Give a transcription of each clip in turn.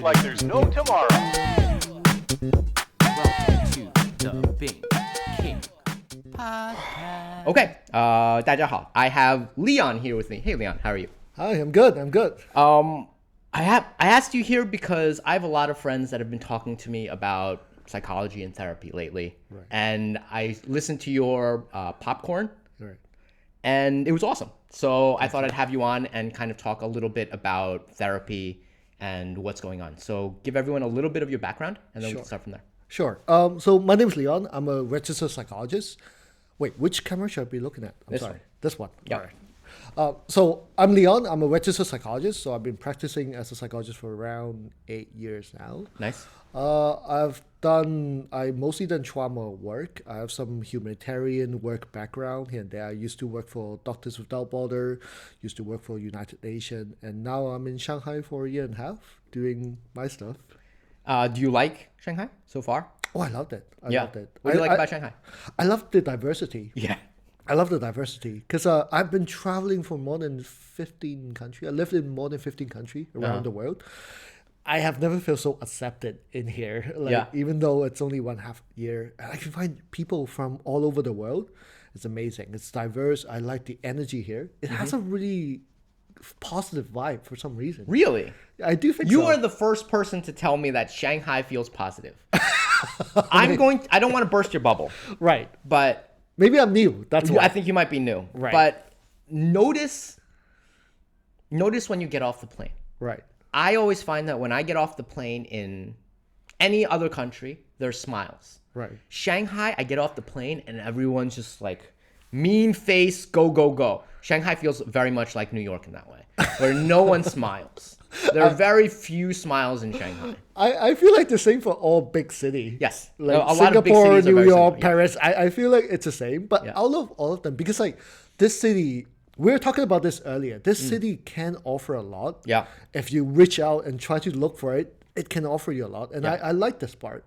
like there's no tomorrow. Welcome to the BingKing podcast. Okay, 大家好. I have Leon here with me. Hey, Leon, how are you? Hi, I'm good. I asked you here because I have a lot of friends that have been talking to me about psychology and therapy lately. Right. And I listened to your Popcorn, Right. and it was awesome. So I thought I'd have you on and kind of talk a little bit about therapy and what's going on. So give everyone a little bit of your background, and then we can start from there. Sure. So my name is Leon. I'm a registered psychologist. Wait, which camera should I be looking at? This one. This one. Yeah. All right. So I'm Leon. I'm a registered psychologist. So I've been practicing as a psychologist for around 8 years now. Nice. I mostly done trauma work. I have some humanitarian work background here and there. I used to work for Doctors Without Border, used to work for United Nations, and now I'm in Shanghai for a year and a half doing my stuff. Do you like Shanghai so far? Oh, I loved it. I Yeah. loved it. What do you like about Shanghai? I love the diversity. Yeah. I love the diversity because I've been traveling for more than 15 countries. I lived in more than 15 countries around the world. I have never felt so accepted in here. Even though it's only 1.5 year, and I can find people from all over the world. It's amazing. It's diverse. I like the energy here. It has a really positive vibe for some reason. Really? I do think You so. are the first person to tell me that Shanghai feels positive. I don't want to burst your bubble, Right. but Maybe I'm new. That's why. I think you might be new. Right. But notice when you get off the plane. Right. I always find that when I get off the plane in any other country, there's smiles. Right. Shanghai, I get off the plane and everyone's just like mean face, go, go, go. Shanghai feels very much like New York in that way, where no one smiles. There are very few smiles in Shanghai. I feel like the same for all big cities. Yes. Like A lot of big Singapore, cities are New very York, similar. Paris. I feel like it's the same. But out of all of them, because like this city, we were talking about this earlier. This city can offer a lot. Yeah. If you reach out and try to look for it, it can offer you a lot. And I like this part.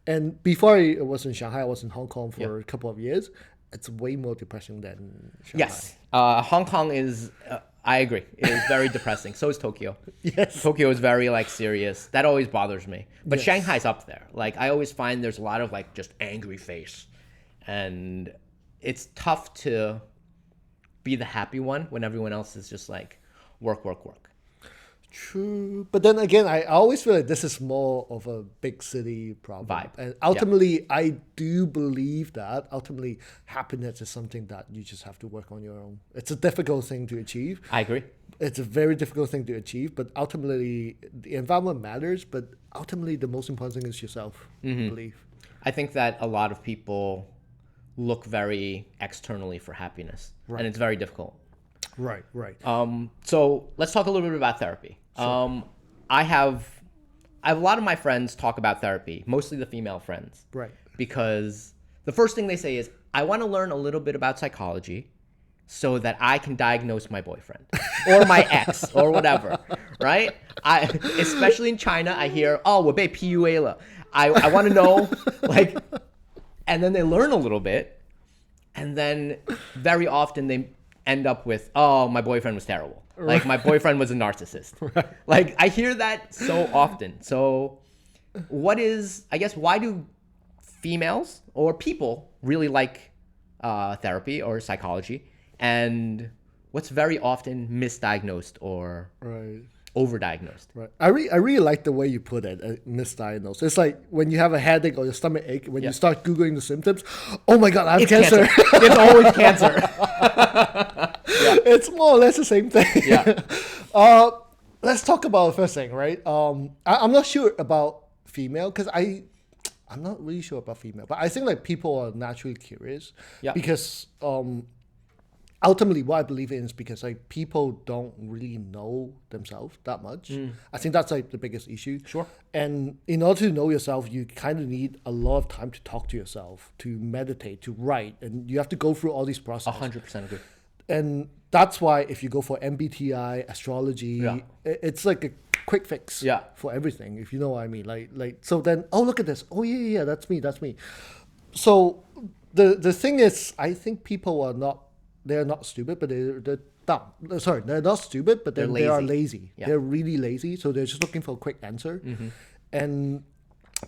And before I was in Shanghai, I was in Hong Kong for a couple of years. It's way more depressing than Shanghai. Yes. Hong Kong is, I agree. It is very depressing. So is Tokyo. Yes. Tokyo is very like serious. That always bothers me. But Shanghai's up there. Like I always find there's a lot of like just angry face. And it's tough to be the happy one when everyone else is just like work, work, work. True, but then again, I always feel like this is more of a big city problem. Vibe. And ultimately, I do believe that ultimately happiness is something that you just have to work on your own. It's a difficult thing to achieve. I agree. It's a very difficult thing to achieve, but ultimately, the environment matters, but ultimately, the most important thing is yourself, I believe. I think that a lot of people look very externally for happiness. And it's very difficult. Right, right. So let's talk a little bit about therapy. I have a lot of my friends talk about therapy, mostly the female friends. Right. Because the first thing they say is, I want to learn a little bit about psychology so that I can diagnose my boyfriend or my ex or whatever, right? Especially in China, I hear, oh, 我被 PUA 了. I want to know, like, and then they learn a little bit, and then very often they end up with, oh, my boyfriend was terrible. Like, my boyfriend was a narcissist. Like, I hear that so often. So why do females or people really like therapy or psychology? And what's very often misdiagnosed or overdiagnosed? Right. I really like the way you put it, misdiagnosed. It's like when you have a headache or your stomach ache, when you start Googling the symptoms, oh my God, I have cancer. It's always cancer. It's more or less the same thing. Yeah. Let's talk about the first thing, right? I'm not sure about female because I'm not really sure about female, but I think like people are naturally curious because ultimately what I believe in is because like people don't really know themselves that much. I think that's like the biggest issue. Sure. And in order to know yourself, you kind of need a lot of time to talk to yourself, to meditate, to write, and you have to go through all these processes. 100% agree. And that's why if you go for MBTI, astrology, it's like a quick fix for everything, if you know what I mean. Like so then, oh, look at this. Oh, yeah, that's me. So the thing is, I think people are not, they're not stupid, but they're dumb. Sorry, they're not stupid, but then they are lazy. lazy. Yeah. They're really lazy, so they're just looking for a quick answer. And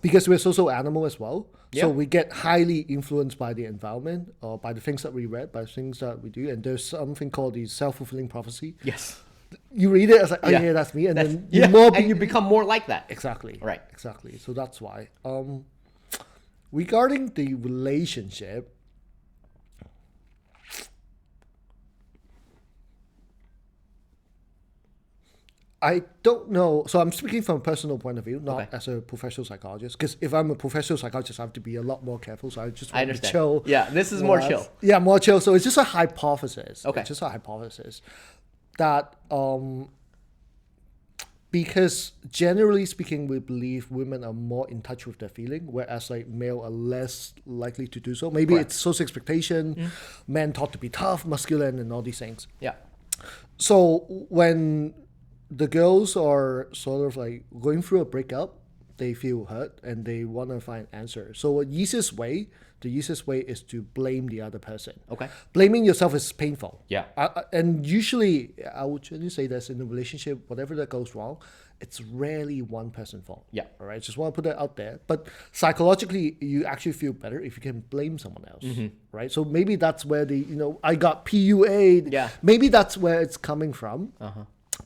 because we're social animal as well, so Yeah. we get highly influenced by the environment or by the things that we read, by things that we do. And there's something called the self-fulfilling prophecy. Yes. You read it as like, oh Yeah. yeah, that's me, and That's, then yeah. more And you become more like that. exactly Right. exactly. So that's why. Regarding the relationship, I don't know. So I'm speaking from a personal point of view, not Okay. as a professional psychologist. Because if I'm a professional psychologist, I have to be a lot more careful. So I just I want to understand. chill. Yeah, this is more relax. chill. Yeah, more chill. So it's just a hypothesis. Okay. It's just a hypothesis that because generally speaking, we believe women are more in touch with their feeling, whereas like male are less likely to do so. Maybe Correct. it's social expectation, men taught to be tough, masculine, and all these things. Yeah. So when the girls are sort of like going through a breakup, they feel hurt and they want to find an answer. So the easiest way is to blame the other person. Okay. Blaming yourself is painful. Yeah. And usually, I would generally say this in a relationship, whatever that goes wrong, it's rarely one person's fault. Yeah. All right. Just want to put that out there. But psychologically, you actually feel better if you can blame someone else. Right. So maybe that's where I got PUA. Yeah. Maybe that's where it's coming from.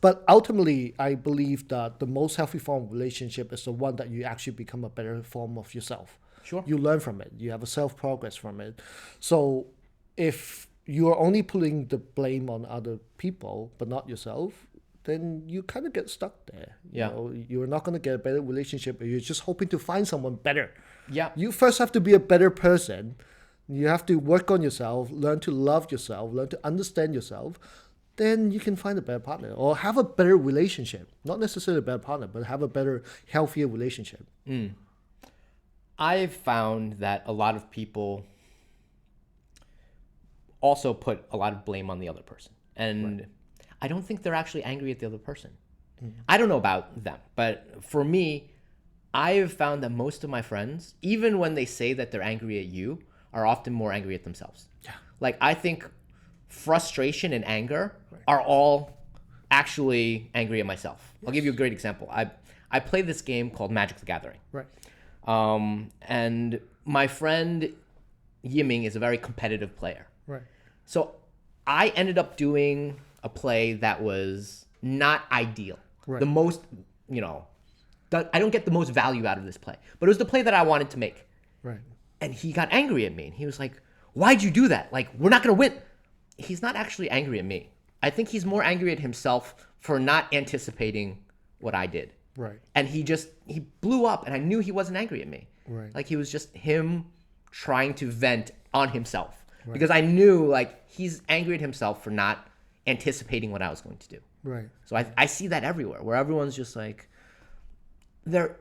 But ultimately, I believe that the most healthy form of relationship is the one that you actually become a better form of yourself. Sure. You learn from it. You have a self-progress from it. So if you are only putting the blame on other people, but not yourself, then you kind of get stuck there. Yeah. You're not going to get a better relationship. You're just hoping to find someone better. Yeah. You first have to be a better person. You have to work on yourself, learn to love yourself, learn to understand yourself. Then you can find a better partner or have a better relationship. Not necessarily a better partner, but have a better, healthier relationship. I've found that a lot of people also put a lot of blame on the other person. And I don't think they're actually angry at the other person. I don't know about them, but for me, I have found that most of my friends, even when they say that they're angry at you, are often more angry at themselves. Yeah. Like, I think frustration and anger are all actually angry at myself. I'll give you a great example. I play this game called Magic the Gathering. Right. And my friend Yiming is a very competitive player. Right. So I ended up doing a play that was not ideal. Right. The most, I don't get the most value out of this play. But it was the play that I wanted to make. Right. And he got angry at me. And he was like, why'd you do that? Like, we're not going to win. He's not actually angry at me. I think he's more angry at himself for not anticipating what I did. Right. And he blew up, and I knew he wasn't angry at me. Right. Like, he was just him trying to vent on himself. Right. Because I knew, like, he's angry at himself for not anticipating what I was going to do. Right. So I see that everywhere, where everyone's just like, they're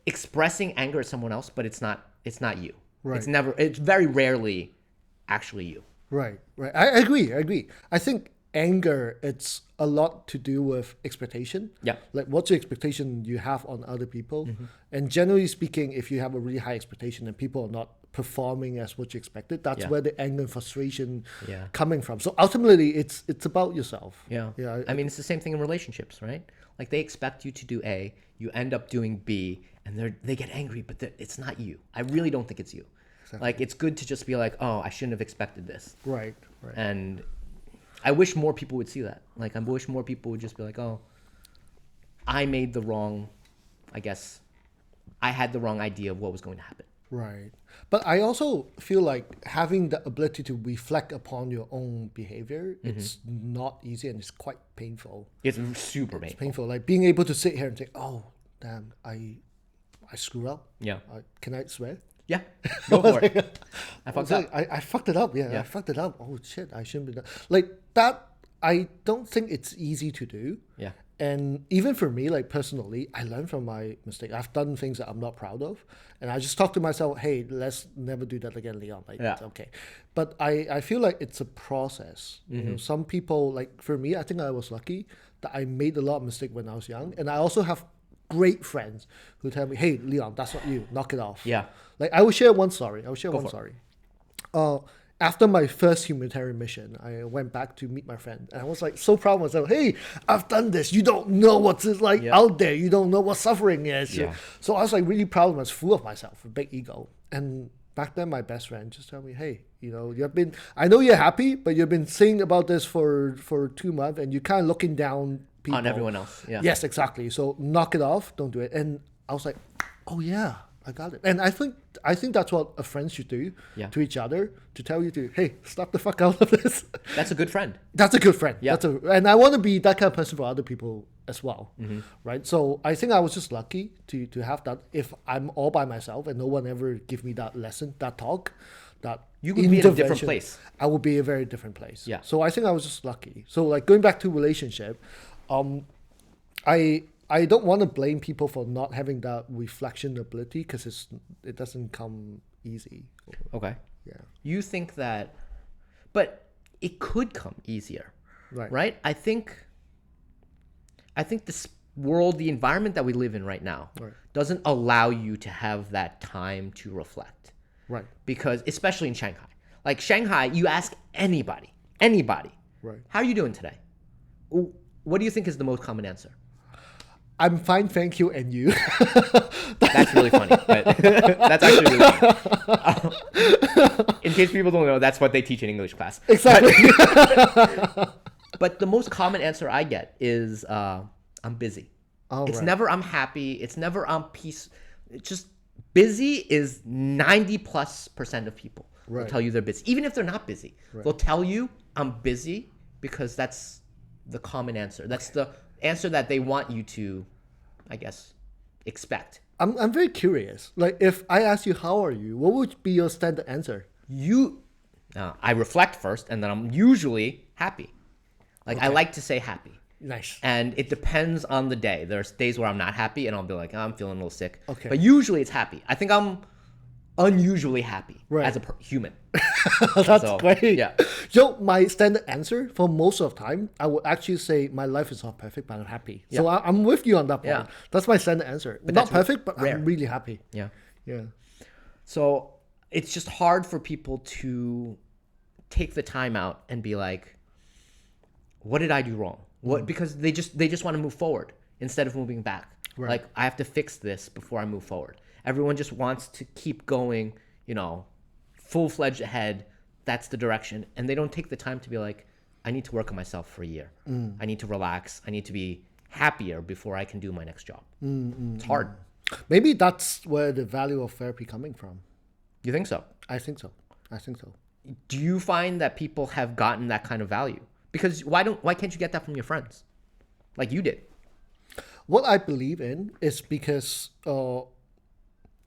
expressing anger at someone else, but it's not you. Right. It's very rarely actually you. Right. Right. I agree. I think anger, it's a lot to do with expectation. Yeah. Like, what's the expectation you have on other people? And generally speaking, if you have a really high expectation and people are not performing as what you expected, that's where the anger and frustration coming from. So ultimately, it's about yourself. Yeah. Yeah. I mean, it's the same thing in relationships, right? Like, they expect you to do A, you end up doing B, and they get angry, but it's not you. I really don't think it's you. Exactly. Like, it's good to just be like, oh, I shouldn't have expected this. Right. Right. And I wish more people would see that. Like, I wish more people would just be like, oh, I made the wrong, I guess, I had the wrong idea of what was going to happen. Right. But I also feel like having the ability to reflect upon your own behavior, it's not easy and it's quite painful. It's super painful. It's painful. Like being able to sit here and say, oh, damn, I screwed up. Yeah. Can I swear? Yeah. Go for it. I fucked up. I fucked it up. Yeah, I fucked it up. Oh, shit. I shouldn't be done. Like that, I don't think it's easy to do. Yeah. And even for me, like personally, I learned from my mistake. I've done things that I'm not proud of. And I just talk to myself, hey, let's never do that again, Leon. Like, it's okay. But I feel like it's a process. You know, some people, like for me, I think I was lucky that I made a lot of mistakes when I was young. And I also have great friends who tell me, hey, Leon, that's not you. Knock it off. Yeah. Like I will share one story. Go for it. after my first humanitarian mission, I went back to meet my friend. And I was like so proud of myself. Hey, I've done this. You don't know what's like out there. You don't know what suffering is. Yeah. So I was like really proud of myself, full of myself, a big ego. And back then, my best friend just told me, hey, I know you're happy, but you've been saying about this for 2 months and you're kind of looking down people. On everyone else. Yeah. Yes, exactly. So knock it off. Don't do it. And I was like, oh yeah, I got it. And I think that's what a friend should do to each other, to tell you to, hey, stop the fuck out of this. That's a good friend. That's a good friend. Yeah. And I want to be that kind of person for other people as well. Right? So I think I was just lucky to have that. If I'm all by myself and no one ever give me that lesson, that talk, that you would be in a different place. I would be a very different place. Yeah. So I think I was just lucky. So like going back to relationship, I don't want to blame people for not having that reflection ability because it doesn't come easy. Okay. Yeah. You think that, but it could come easier, right? I think this world, the environment that we live in right now, doesn't allow you to have that time to reflect. Right. Because especially in Shanghai, like Shanghai, you ask anybody, right, how are you doing today? What do you think is the most common answer? I'm fine, thank you, and you. That's really funny. But that's actually really funny. In case people don't know, that's what they teach in English class. Exactly. But the most common answer I get is I'm busy. Oh, it's never I'm happy. It's never I'm peace. It's just busy is 90+% of people will tell you they're busy. Even if they're not busy, they'll tell you I'm busy because that's the common answer. That's the answer that they want you to, I guess, expect. I'm very curious. Like, if I ask you, how are you? What would be your standard answer? I reflect first, and then I'm usually happy. Like, I like to say happy. Nice. And it depends on the day. There's days where I'm not happy, and I'll be like, I'm feeling a little sick. Okay. But usually it's happy. I think I'm unusually happy as a human. That's great. Yeah. So my standard answer for most of the time, I would actually say my life is not perfect, but I'm happy. So I'm with you on that point. Yeah. That's my standard answer. But not perfect, but rare. I'm really happy. Yeah. Yeah. So it's just hard for people to take the time out and be like, what did I do wrong? Because they just want to move forward instead of moving back. Right. Like, I have to fix this before I move forward. Everyone just wants to keep going, full-fledged ahead. That's the direction. And they don't take the time to be like, I need to work on myself for a year. I need to relax. I need to be happier before I can do my next job. It's hard. Maybe that's where the value of therapy coming from. You think so? I think so. Do you find that people have gotten that kind of value? Because why can't you get that from your friends, like you did? What I believe in is because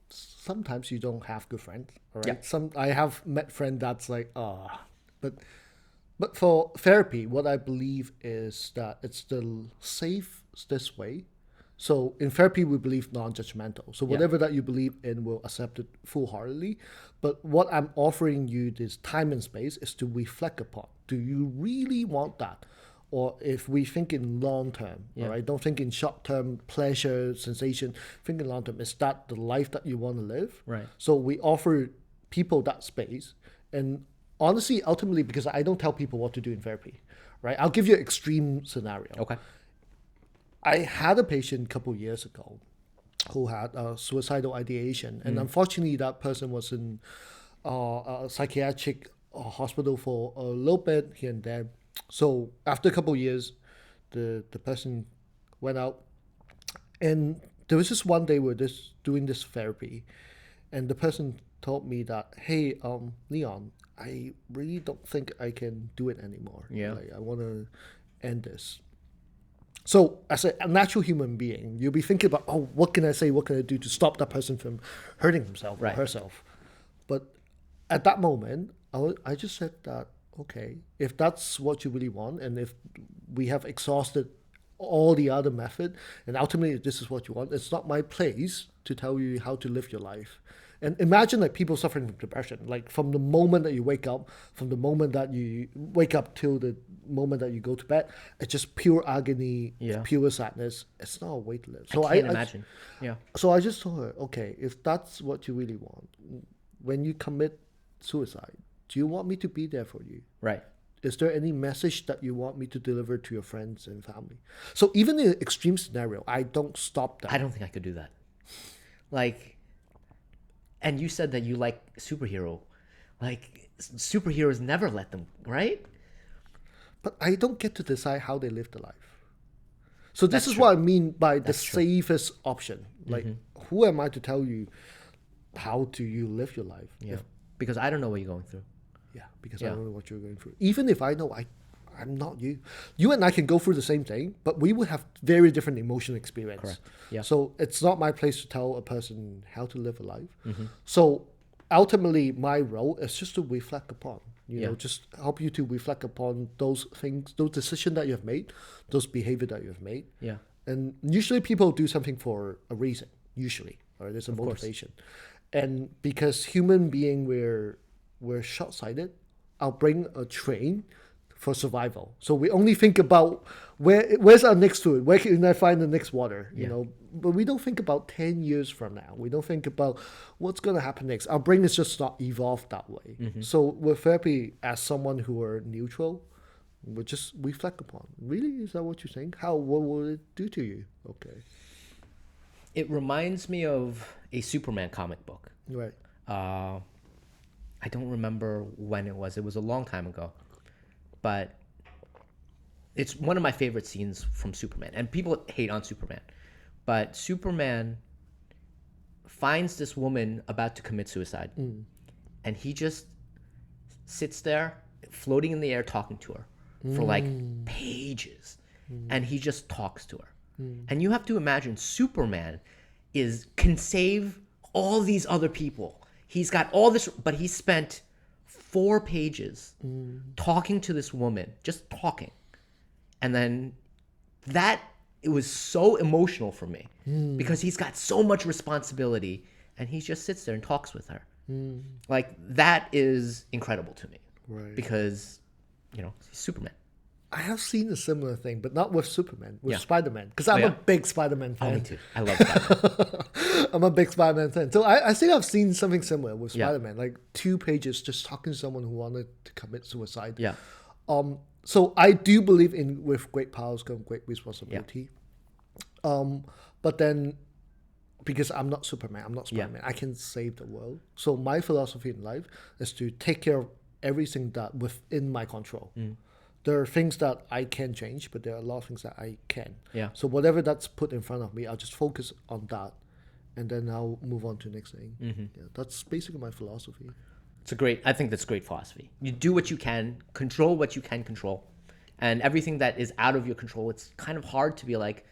sometimes you don't have good friends. All right. Yeah. I have met friends that's like, but for therapy, what I believe is that it's the safest way. So in therapy, we believe non-judgmental. So whatever that you believe in, we'll accept it full-heartedly. But what I'm offering you this time and space is to reflect upon. Do you really want that? Or if we think in long term, all right, don't think in short term pleasure, sensation, think in long term, is that the life that you want to live? Right. So we offer people that space. And honestly, ultimately, because I don't tell people what to do in therapy, right? I'll give you an extreme scenario. Okay. I had a patient a couple of years ago who had suicidal ideation. And unfortunately, that person was in a psychiatric hospital for a little bit here and there. So after a couple of years, the person went out. And there was this one day we're just doing this therapy. And the person told me that, hey, Leon, I really don't think I can do it anymore. Yeah. Like, I want to end this. So as a natural human being, you'll be thinking about, what can I say? What can I do to stop that person from hurting himself or herself? But at that moment, I just said that, okay, if that's what you really want, and if we have exhausted all the other method, and ultimately this is what you want, it's not my place to tell you how to live your life. And imagine like people suffering from depression, like from the moment that you wake up, from the moment that you wake up till the moment that you go to bed, it's just pure agony, pure sadness. It's not a way to live. So I can't imagine. So I just told her, okay, if that's what you really want, when you commit suicide, do you want me to be there for you? Right. Is there any message that you want me to deliver to your friends and family? So even in an extreme scenario, I don't stop that. I don't think I could do that. Like, and you said that you like superhero. Like, superheroes never let them, right? But I don't get to decide how they live their life. So this That's is true. what I mean by the That's true. safest option. Like, who am I to tell you how do you live your life? Yeah. Because I don't know what you're going through. Yeah, because I Yeah. don't know what you're going through. Even if I know I'm not you. You and I can go through the same thing, but we would have very different emotional experience. Correct. Yeah. So it's not my place to tell a person how to live a life. Mm-hmm. So ultimately, my role is just to reflect upon, you Yeah. know, just help you to reflect upon those things, those decisions that you have made, those behavior that you have made. Yeah. And usually people do something for a reason, usually, or there's a course. motivation. And because human being, we're short-sighted, I'll bring a train for survival. So we only think about where's our next food? Where can I find the next water? You Yeah. know, but we don't think about 10 years from now. We don't think about what's going to happen next. Our brain is just not evolved that way. So with therapy, as someone who are neutral, we just reflect upon. Really? Is that what you're saying? What will it do to you? Okay. It reminds me of a Superman comic book. Right. I don't remember when it was. It was a long time ago. But it's one of my favorite scenes from Superman. And people hate on Superman. But Superman finds this woman about to commit suicide. And he just sits there, floating in the air, talking to her for like pages. And he just talks to her. And you have to imagine Superman can save all these other people. He's got all this, but he spent 4 pages talking to this woman, just talking. And then it was so emotional for me because he's got so much responsibility and he just sits there and talks with her. Like, that is incredible to me. Right. Because, he's Superman. I have seen a similar thing, but not with Superman, with Yeah. Spider-Man. Because I'm yeah? a big Spider-Man fan. Oh, me too. I love that. I'm a big Spider-Man fan. So I think I've seen something similar with Yeah. Spider-Man, like 2 pages just talking to someone who wanted to commit suicide. Yeah. So I do believe in with great powers come great responsibility. But then, because I'm not Superman, I'm not Spider-Man, I can save the world. So my philosophy in life is to take care of everything that within my control. There are things that I can change, but there are a lot of things that I can. Yeah. So whatever that's put in front of me, I'll just focus on that, and then I'll move on to the next thing. Yeah, that's basically my philosophy. I think that's great philosophy. You do what you can, control what you can control, and everything that is out of your control, it's kind of hard to be like,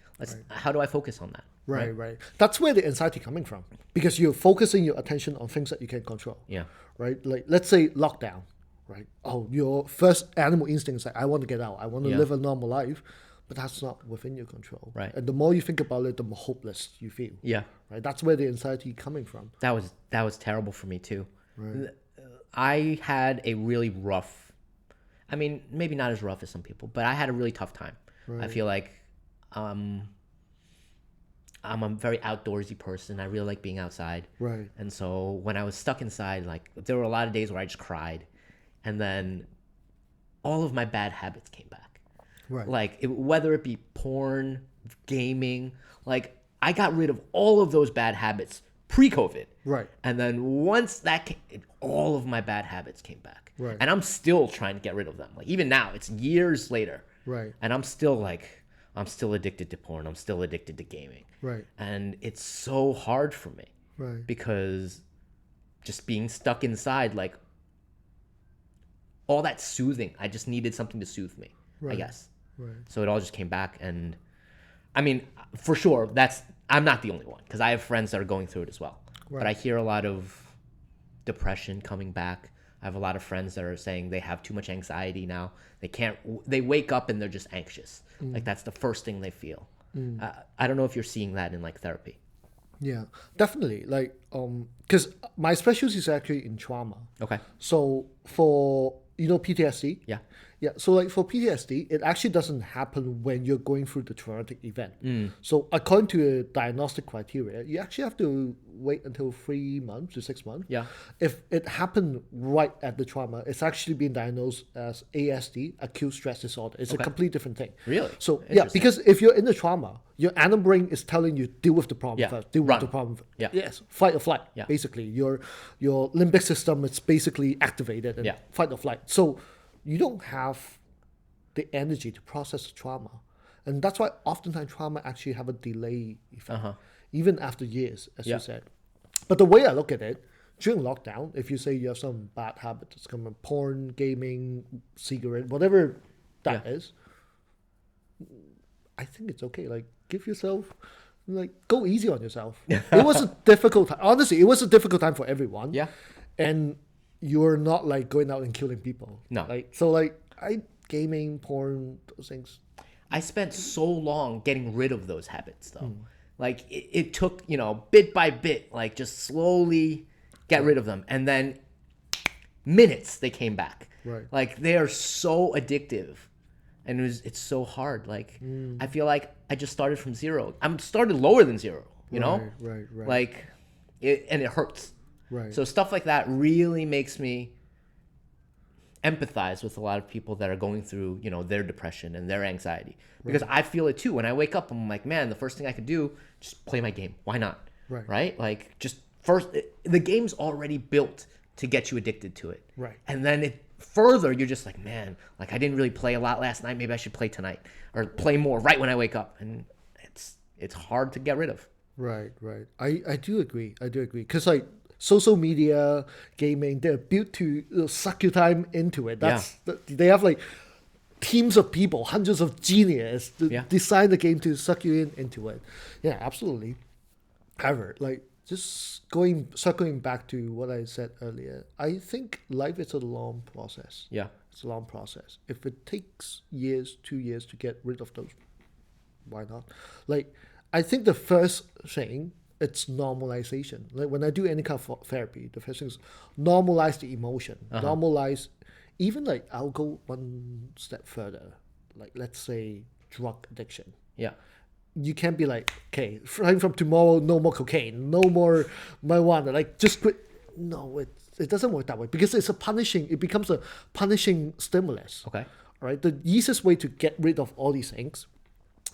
how do I focus on that? Right. That's where the anxiety coming from, because you're focusing your attention on things that you can control. Yeah. Right. Like, let's say lockdown. Right. Oh, your first animal instinct is like, I want to get out. I want to live a normal life, but that's not within your control. Right. And the more you think about it, the more hopeless you feel. Yeah. Right. That's where the anxiety coming from. That was terrible for me too. Right. I had a really rough, I mean, maybe not as rough as some people, but I had a really tough time. I feel like I'm a very outdoorsy person. I really like being outside. Right. And so when I was stuck inside, like, there were a lot of days where I just cried. And then all of my bad habits came back. Right. Like, whether it be porn, gaming, like, I got rid of all of those bad habits pre-COVID. Right. And then once that came, all of my bad habits came back. Right. And I'm still trying to get rid of them. Like, even now, it's years later. Right. And I'm still addicted to porn. I'm still addicted to gaming. Right. And it's so hard for me. Right. Because just being stuck inside, like, all that soothing, I just needed something to soothe me, I guess. Right. So it all just came back. And I mean, for sure, I'm not the only one, because I have friends that are going through it as well. Right. But I hear a lot of depression coming back. I have a lot of friends that are saying they have too much anxiety now. They wake up and they're just anxious. Like, that's the first thing they feel. I don't know if you're seeing that in, like, therapy. Yeah, definitely. Like, because my specialty is actually in trauma. Okay. So for, PTSD. Yeah. Yeah, so like for PTSD, it actually doesn't happen when you're going through the traumatic event. So according to the diagnostic criteria, you actually have to wait until 3 months to 6 months. Yeah. If it happened right at the trauma, it's actually being diagnosed as ASD, acute stress disorder. It's a completely different thing. Really? So yeah, because if you're in the trauma, your animal brain is telling you deal with the problem first. Deal with the problem first. Yeah. Yes, fight or flight. Yeah. Basically, your limbic system is basically activated and fight or flight. So you don't have the energy to process the trauma. And that's why oftentimes trauma actually have a delay effect, even after years, as you said. But the way I look at it, during lockdown, if you say you have some bad habits, coming porn, gaming, cigarette, whatever that is, I think it's okay. Like, give yourself, like, go easy on yourself. It was a difficult time. Honestly, it was a difficult time for everyone. Yeah. And you're not like going out and killing people. No. Like, so like, gaming, porn, those things. I spent so long getting rid of those habits, though. Like, it took, you know, bit by bit, like, just slowly get rid of them. And then minutes, they came back. Right. Like, they are so addictive. And it's so hard. Like, I feel like I just started from zero. I'm started lower than zero, you know? Right. Like, and it hurts. Right. So stuff like that really makes me empathize with a lot of people that are going through, you know, their depression and their anxiety. Because I feel it too. When I wake up, I'm like, man, the first thing I could do, just play my game. Why not? Right? Like, just first, the game's already built to get you addicted to it. Right. And then further, you're just like, man, like, I didn't really play a lot last night. Maybe I should play tonight or play more right when I wake up. And it's hard to get rid of. Right. I do agree. Because like social media, gaming, they're built to suck your time into it. They have like teams of people, hundreds of geniuses to design the game to suck you into it. Yeah, absolutely. However, like just circling back to what I said earlier, I think life is a long process. Yeah. It's a long process. If it takes years, 2 years to get rid of those, why not? Like, I think the first thing, it's normalization. Like when I do any kind of therapy, the first thing is normalize the emotion. Normalize, even like I'll go one step further. Like let's say drug addiction. Yeah. You can't be like, okay, starting from tomorrow, no more cocaine, no more marijuana. Like just quit. No, it doesn't work that way because it becomes a punishing stimulus. Okay. All right. The easiest way to get rid of all these things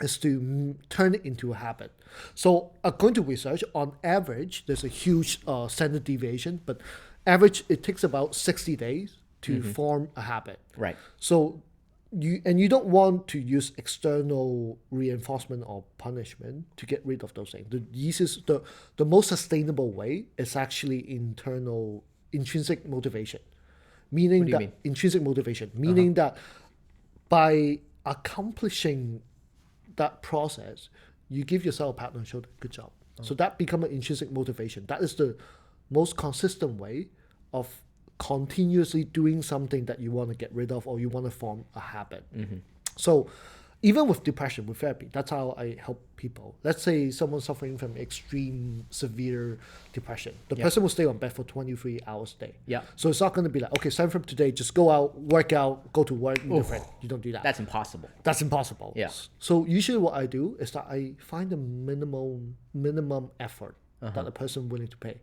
is to turn it into a habit. So according to research, on average, there's a huge standard deviation, but average, it takes about 60 days to form a habit. Right. So you don't want to use external reinforcement or punishment to get rid of those things. The easiest, the most sustainable way is actually intrinsic motivation. Meaning What do you mean? Intrinsic motivation, meaning that by accomplishing that process, you give yourself a pat on the shoulder, good job. So that becomes an intrinsic motivation. That is the most consistent way of continuously doing something that you want to get rid of or you want to form a habit. So even with depression, with therapy, that's how I help people. Let's say someone's suffering from extreme, severe depression. The person will stay on bed for 23 hours a day. Yeah. So it's not going to be like, okay, starting from today, just go out, work out, go to work, meet a friend. You don't do that. That's impossible. That's impossible. Yeah. So usually what I do is that I find a minimum effort that a person willing to pay.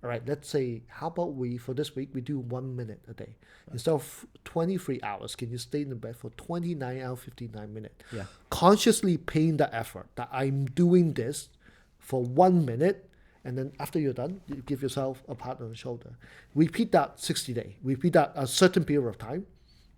All right, let's say, how about for this week, we do 1 minute a day. Instead of 23 hours, can you stay in the bed for 29 hours, 59 minutes? Yeah. Consciously paying that effort, that I'm doing this for 1 minute, and then after you're done, you give yourself a pat on the shoulder. Repeat that 60 days. Repeat that a certain period of time,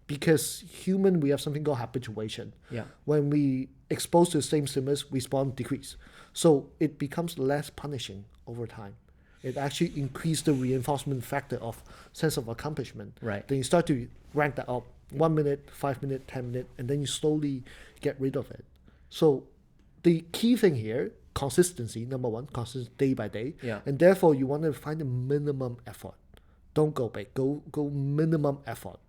because we have something called habituation. Yeah. When we expose to the same stimulus, response decrease. So it becomes less punishing over time. It actually increased the reinforcement factor of sense of accomplishment. Right. Then you start to rank that up 1 minute, 5 minutes, 10 minutes, and then you slowly get rid of it. So the key thing here, consistency, number one, consistent day by day. Yeah. And therefore you want to find a minimum effort. Don't go big, go minimum effort.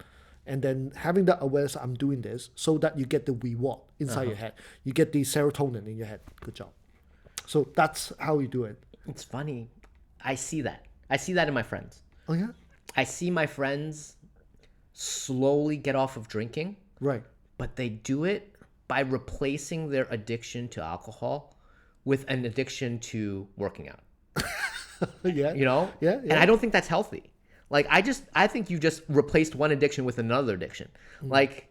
And then having that awareness, I'm doing this, so that you get the reward inside your head. You get the serotonin in your head. Good job. So that's how you do it. It's funny. I see that in my friends. Oh, yeah? I see my friends slowly get off of drinking, Right. but they do it by replacing their addiction to alcohol with an addiction to working out. Yeah. You know? Yeah. And I don't think that's healthy. Like I think you just replaced one addiction with another addiction. Like,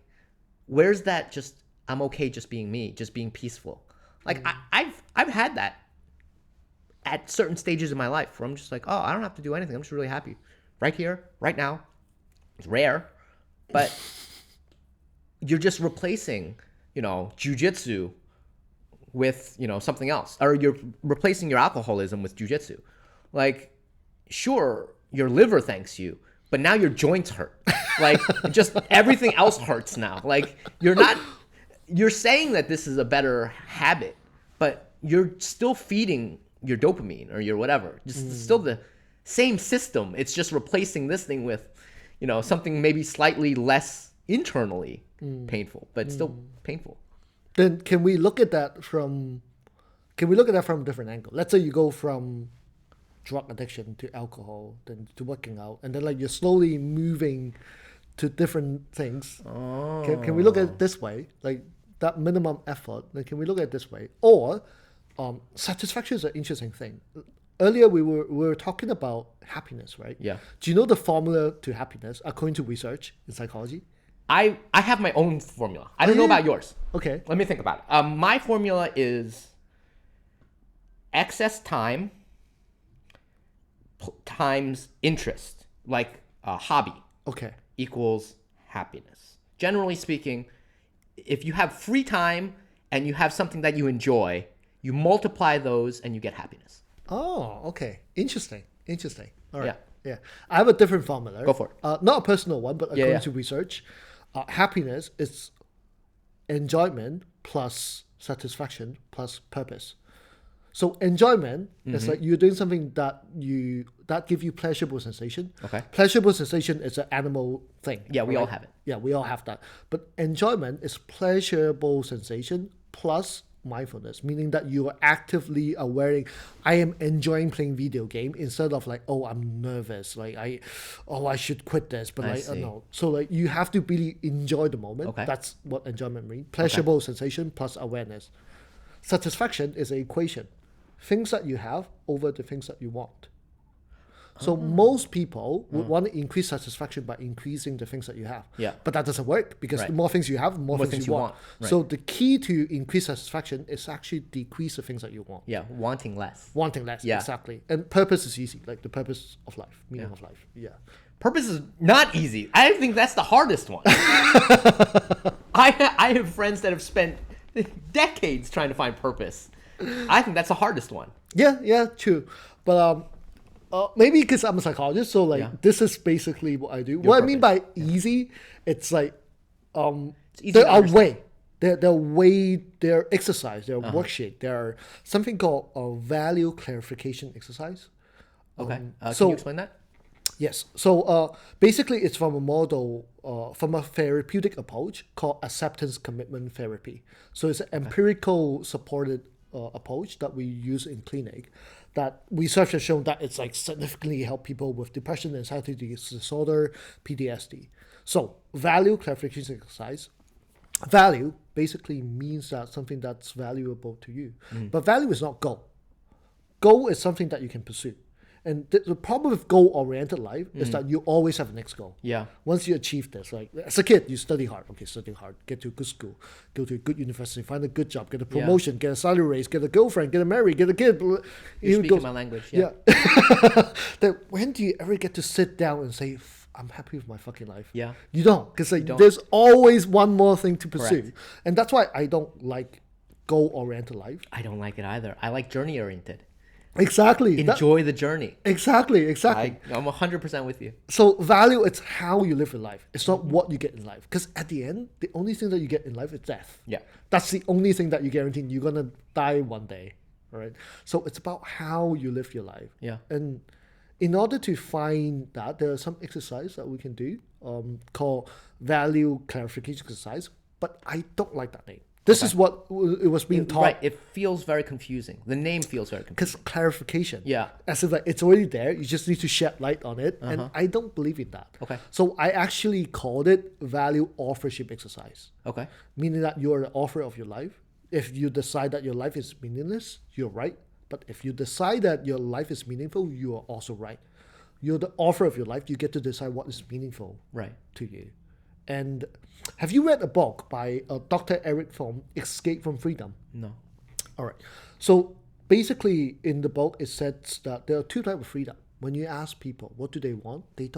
where's that just I'm okay just being me, just being peaceful. Like I've had that at certain stages in my life where I'm just like, oh, I don't have to do anything. I'm just really happy. Right here, right now. It's rare, but you're just replacing, jujitsu with, something else. Or you're replacing your alcoholism with jujitsu. Like, sure, your liver thanks you, but now your joints hurt. Like, just everything else hurts now. Like, you're saying that this is a better habit, but you're still feeding your dopamine or your whatever. Just still the same system. It's just replacing this thing with, something maybe slightly less internally painful, but still painful. Then can we look at that from a different angle? Let's say you go from drug addiction to alcohol, then to working out, and then like you're slowly moving to different things. Oh. Can we look at it this way? Like that minimum effort, like can we look at it this way? Or satisfaction is an interesting thing. Earlier we were talking about happiness, right? Yeah. Do you know the formula to happiness according to research in psychology? I have my own formula. I don't know about yours. Okay. Let me think about it. My formula is excess time times interest, like a hobby, Okay. equals happiness. Generally speaking, if you have free time and you have something that you enjoy, you multiply those and you get happiness. Oh, okay. Interesting. All right. Yeah. Yeah. I have a different formula. Go for it. Not a personal one, but according Yeah. to research, happiness is enjoyment plus satisfaction plus purpose. So enjoyment is like you're doing something that give you pleasurable sensation. Okay. Pleasurable sensation is an animal thing. Yeah, we all have it. Yeah, we all have that. But enjoyment is pleasurable sensation plus mindfulness, meaning that you are actively aware. I am enjoying playing video game instead of like, oh, I'm nervous. Like I should quit this, but I like see. no. So like you have to really enjoy the moment. Okay. That's what enjoyment means. Pleasurable sensation plus awareness. Satisfaction is an equation. Things that you have over the things that you want. So most people would want to increase satisfaction by increasing the things that you have. Yeah. But that doesn't work because Right. the more things you have, the more things you want. Right. So the key to increase satisfaction is actually decrease the things that you want. Yeah, wanting less. Wanting less, Yeah. exactly. And purpose is easy, like the purpose of life, meaning of life. Yeah. Purpose is not easy. I think that's the hardest one. I have friends that have spent decades trying to find purpose. I think that's the hardest one. Yeah, true. But maybe because I'm a psychologist, so like Yeah. this is basically what I do. What I mean by purpose. easy, it's like It's easy there to are understand. their exercise, their worksheet, there are something called a value clarification exercise. Okay. Can so- you explain that? Yes. So basically, it's from a model, from a therapeutic approach called acceptance commitment therapy. So it's an empirical supported approach that we use in clinic. That research has shown that it's like significantly help people with depression, anxiety disorder, PTSD. So value clarification exercise. Value basically means that something that's valuable to you. But value is not goal. Goal is something that you can pursue. And the problem with goal-oriented life is that you always have a next goal. Yeah. Once you achieve this, like as a kid, you study hard. Okay, study hard, get to a good school, go to a good university, find a good job, get a promotion, get a salary raise, get a girlfriend, get married, get a kid. You're speaking my language. Yeah. Then when do you ever get to sit down and say, I'm happy with my fucking life? Yeah. You don't, because like don't. there's always one more thing to pursue. Correct. And that's why I don't like goal-oriented life. I don't like it either. I like journey-oriented. Exactly. Enjoy the journey. Exactly. I'm 100% with you. So value, it's how you live your life. It's not what you get in life. Because at the end, the only thing that you get in life is death. Yeah. That's the only thing that you guarantee. You're going to die one day. Right? So it's about how you live your life. Yeah. And in order to find that, there are some exercise that we can do called value clarification exercise. But I don't like that name. This is what it was being taught. Right. It feels very confusing. The name feels very confusing. Because clarification. Yeah. As if like it's already there. You just need to shed light on it. And I don't believe in that. Okay. So I actually called it value authorship exercise. Okay. Meaning that you're the author of your life. If you decide that your life is meaningless, you're right. But if you decide that your life is meaningful, you are also right. You're the author of your life. You get to decide what is meaningful Right. to you. And have you read a book by Dr. Eric Fromm, Escape from Freedom? No. All right. So basically, in the book, it says that there are two types of freedom. When you ask people what do they want, they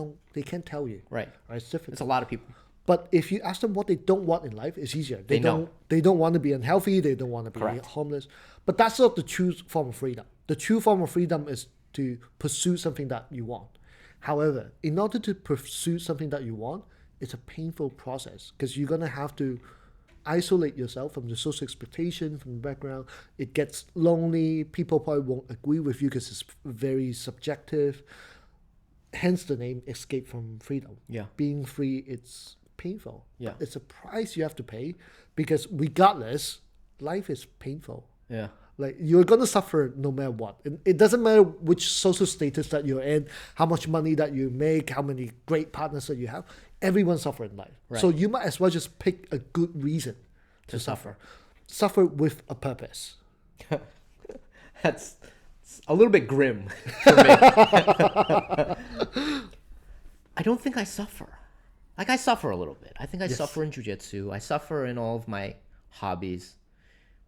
can't tell you. Right. It's different. It's a lot of people. But if you ask them what they don't want in life, it's easier. They know. They don't want to be unhealthy. They don't want to be Correct. homeless. But that's not the true form of freedom. The true form of freedom is to pursue something that you want. However, in order to pursue something that you want, it's a painful process because you're going to have to isolate yourself from the social expectation, from the background. It gets lonely. People probably won't agree with you because it's very subjective. Hence the name Escape from Freedom. Yeah. Being free, it's painful. Yeah. But it's a price you have to pay because regardless, life is painful. Yeah. Like you're gonna suffer no matter what. And it doesn't matter which social status that you're in, how much money that you make, how many great partners that you have. Everyone's suffering in life. Right. So you might as well just pick a good reason to suffer. Suffer with a purpose. That's a little bit grim for me. I don't think I suffer. Like I suffer a little bit. I think I suffer in jiu-jitsu. I suffer in all of my hobbies.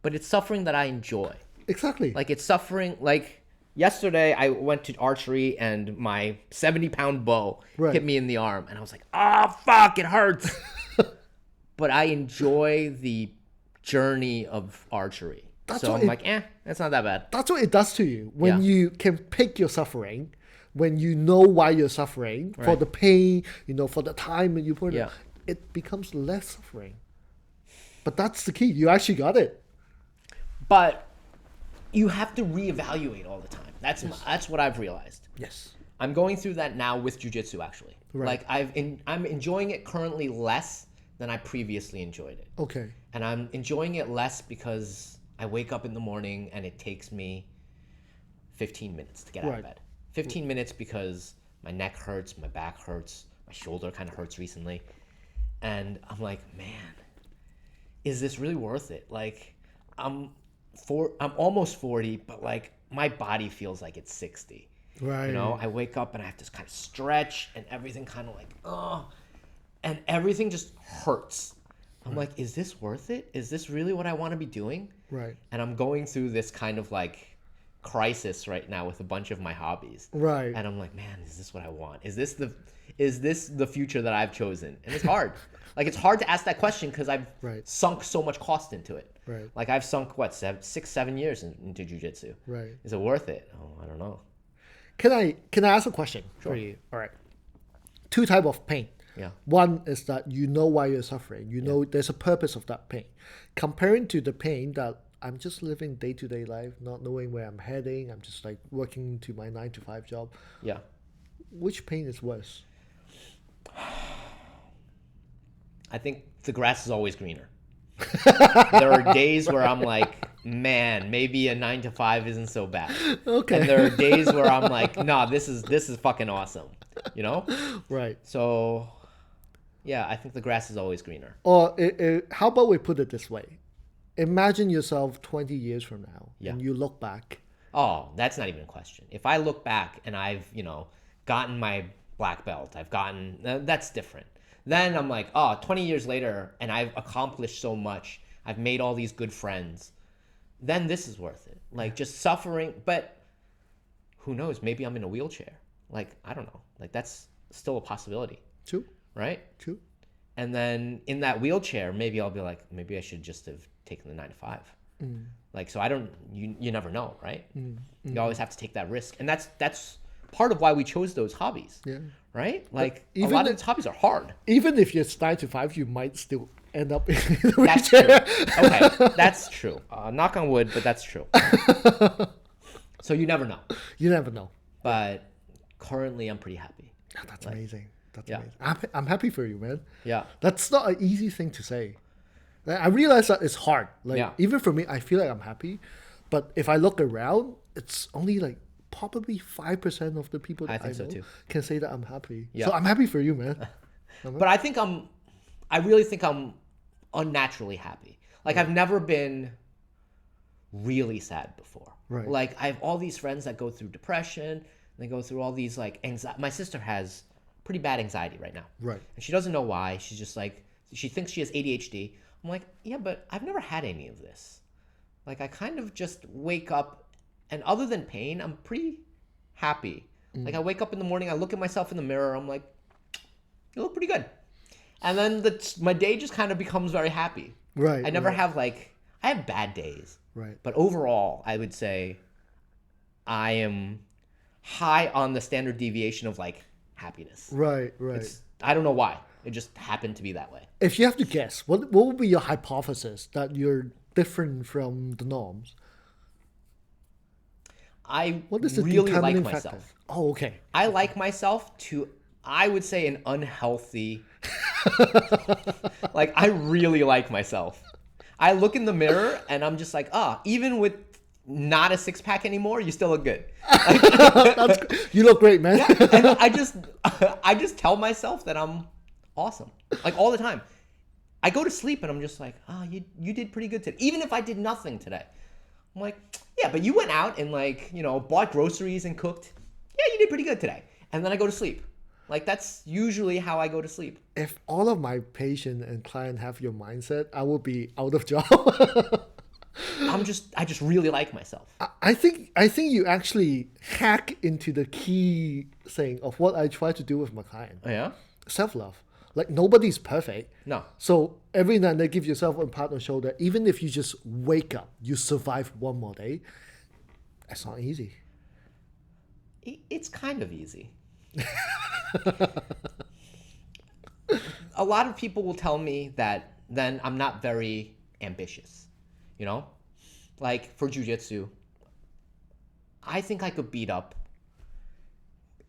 But it's suffering that I enjoy. Exactly. Like it's suffering. Like yesterday, I went to archery and my 70-pound bow hit me in the arm, and I was like, "Ah, fuck, it hurts." But I enjoy the journey of archery. So I'm like, it's not that bad. That's what it does to you when you can pick your suffering, when you know why you're suffering for the pain, for the time that you put in. It becomes less suffering. But that's the key. You actually got it. But you have to reevaluate all the time. That's what I've realized. Yes. I'm going through that now with jiu-jitsu, actually. Right. Like I'm enjoying it currently less than I previously enjoyed it. Okay. And I'm enjoying it less because I wake up in the morning and it takes me 15 minutes to get out of bed. 15 minutes because my neck hurts, my back hurts, my shoulder kind of hurts recently. And I'm like, man, is this really worth it? Like, I'm almost 40, but like my body feels like it's 60. Right. I wake up and I have to kind of stretch and everything kind of like, and everything just hurts. I'm like, is this worth it? Is this really what I want to be doing? Right. And I'm going through this kind of like crisis right now with a bunch of my hobbies. Right. And I'm like, man, is this what I want? Is this the future that I've chosen? And it's hard. Like it's hard to ask that question because I've sunk so much cost into it. Right. Like I've sunk 6-7 years into jiu-jitsu. Right. Is it worth it? Oh, I don't know. Can I ask a question for you? All right. Two type of pain. Yeah. One is that you know why you're suffering. You know there's a purpose of that pain. Comparing to the pain that I'm just living day-to-day life, not knowing where I'm heading. I'm just like working to my 9-to-5 job. Yeah. Which pain is worse? I think the grass is always greener. There are days where I'm like, man, maybe a 9-to-5 isn't so bad. Okay. And there are days where I'm like, nah, this is fucking awesome. Right. So, yeah, I think the grass is always greener. Or how about we put it this way? Imagine yourself 20 years from now, and you look back. Oh, that's not even a question. If I look back and I've, gotten my black belt, that's different. Then I'm like, 20 years later, and I've accomplished so much. I've made all these good friends. Then this is worth it. Like, just suffering. But who knows? Maybe I'm in a wheelchair. Like, I don't know. Like, that's still a possibility. True. Right? True. And then in that wheelchair, maybe I'll be like, maybe I should just have taken the 9-to-5. Like, so I don't, you never know, right? You always have to take that risk. And that's part of why we chose those hobbies. Yeah. Right? Like, a lot of these hobbies are hard. Even if you're 9-to-5, you might still end up in a That's wheelchair. true. Okay, that's true. Knock on wood, but that's true. So you never know. You never know. But currently, I'm pretty happy. That's amazing. That's amazing. I'm happy for you, man. Yeah. That's not an easy thing to say. I realize that it's hard. Like Yeah. even for me, I feel like I'm happy, but if I look around, it's only like probably 5% of the people that I think so know too. can say that I'm happy. Yeah. So I'm happy for you, man. But I really think I'm unnaturally happy. Like I've never been really sad before. Right. Like I have all these friends that go through depression. They go through all these like anxiety. My sister has pretty bad anxiety right now. Right. And she doesn't know why. She's just like, she thinks she has ADHD. I'm like, yeah, but I've never had any of this. Like I kind of just wake up and other than pain, I'm pretty happy. Like I wake up in the morning, I look at myself in the mirror, I'm like, you look pretty good. And then my day just kind of becomes very happy. Right. I never right, have I have bad days. Right. But overall, I would say I am high on the standard deviation of like happiness. Right. Right. I don't know why. It just happened to be that way. If you have to guess, what would be your hypothesis that you're different from the norms? I What is the really like determining factor? myself. Oh, okay. I like myself to, I would say, an unhealthy. Like, I really like myself. I look in the mirror and I'm just like, even with not a six pack anymore, you still look good. You look great, man. And I just tell myself that I'm awesome, like all the time. I go to sleep and I'm just like, you did pretty good today. Even if I did nothing today, I'm like, yeah, but you went out and like, bought groceries and cooked. Yeah, you did pretty good today. And then I go to sleep. Like that's usually how I go to sleep. If all of my patient and client have your mindset, I will be out of job. I just really like myself. I think you actually hack into the key thing of what I try to do with my client. Oh, yeah? Self-love. Like nobody's perfect. No. So every now and then give yourself a pat on the shoulder. Even if you just wake up, you survive one more day. It's not easy. It's kind of easy. A lot of people will tell me that then I'm not very ambitious, Like for jiu-jitsu, I think I could beat up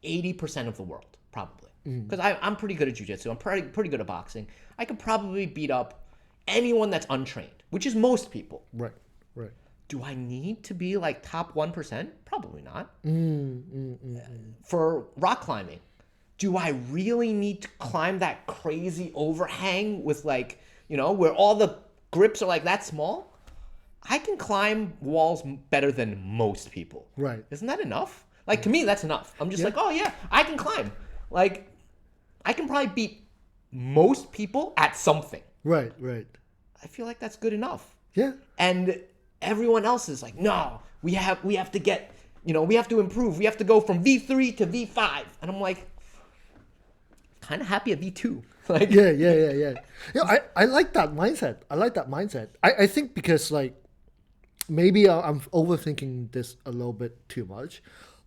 80% of the world, probably. Because I'm pretty good at jiu-jitsu. I'm pretty good at boxing. I could probably beat up anyone that's untrained, which is most people. Right, right. Do I need to be like top 1%? Probably not. For rock climbing, do I really need to climb that crazy overhang with like, where all the grips are like that small? I can climb walls better than most people. Right. Isn't that enough? Like to me, that's enough. I'm just like, oh yeah, I can climb. Like, I can probably beat most people at something. Right, right. I feel like that's good enough. Yeah. And everyone else is like, no, we have to get, we have to improve. We have to go from V3 to V5. And I'm like, kind of happy at V2. Like, Yeah. I like that mindset. I think because like maybe I'm overthinking this a little bit too much,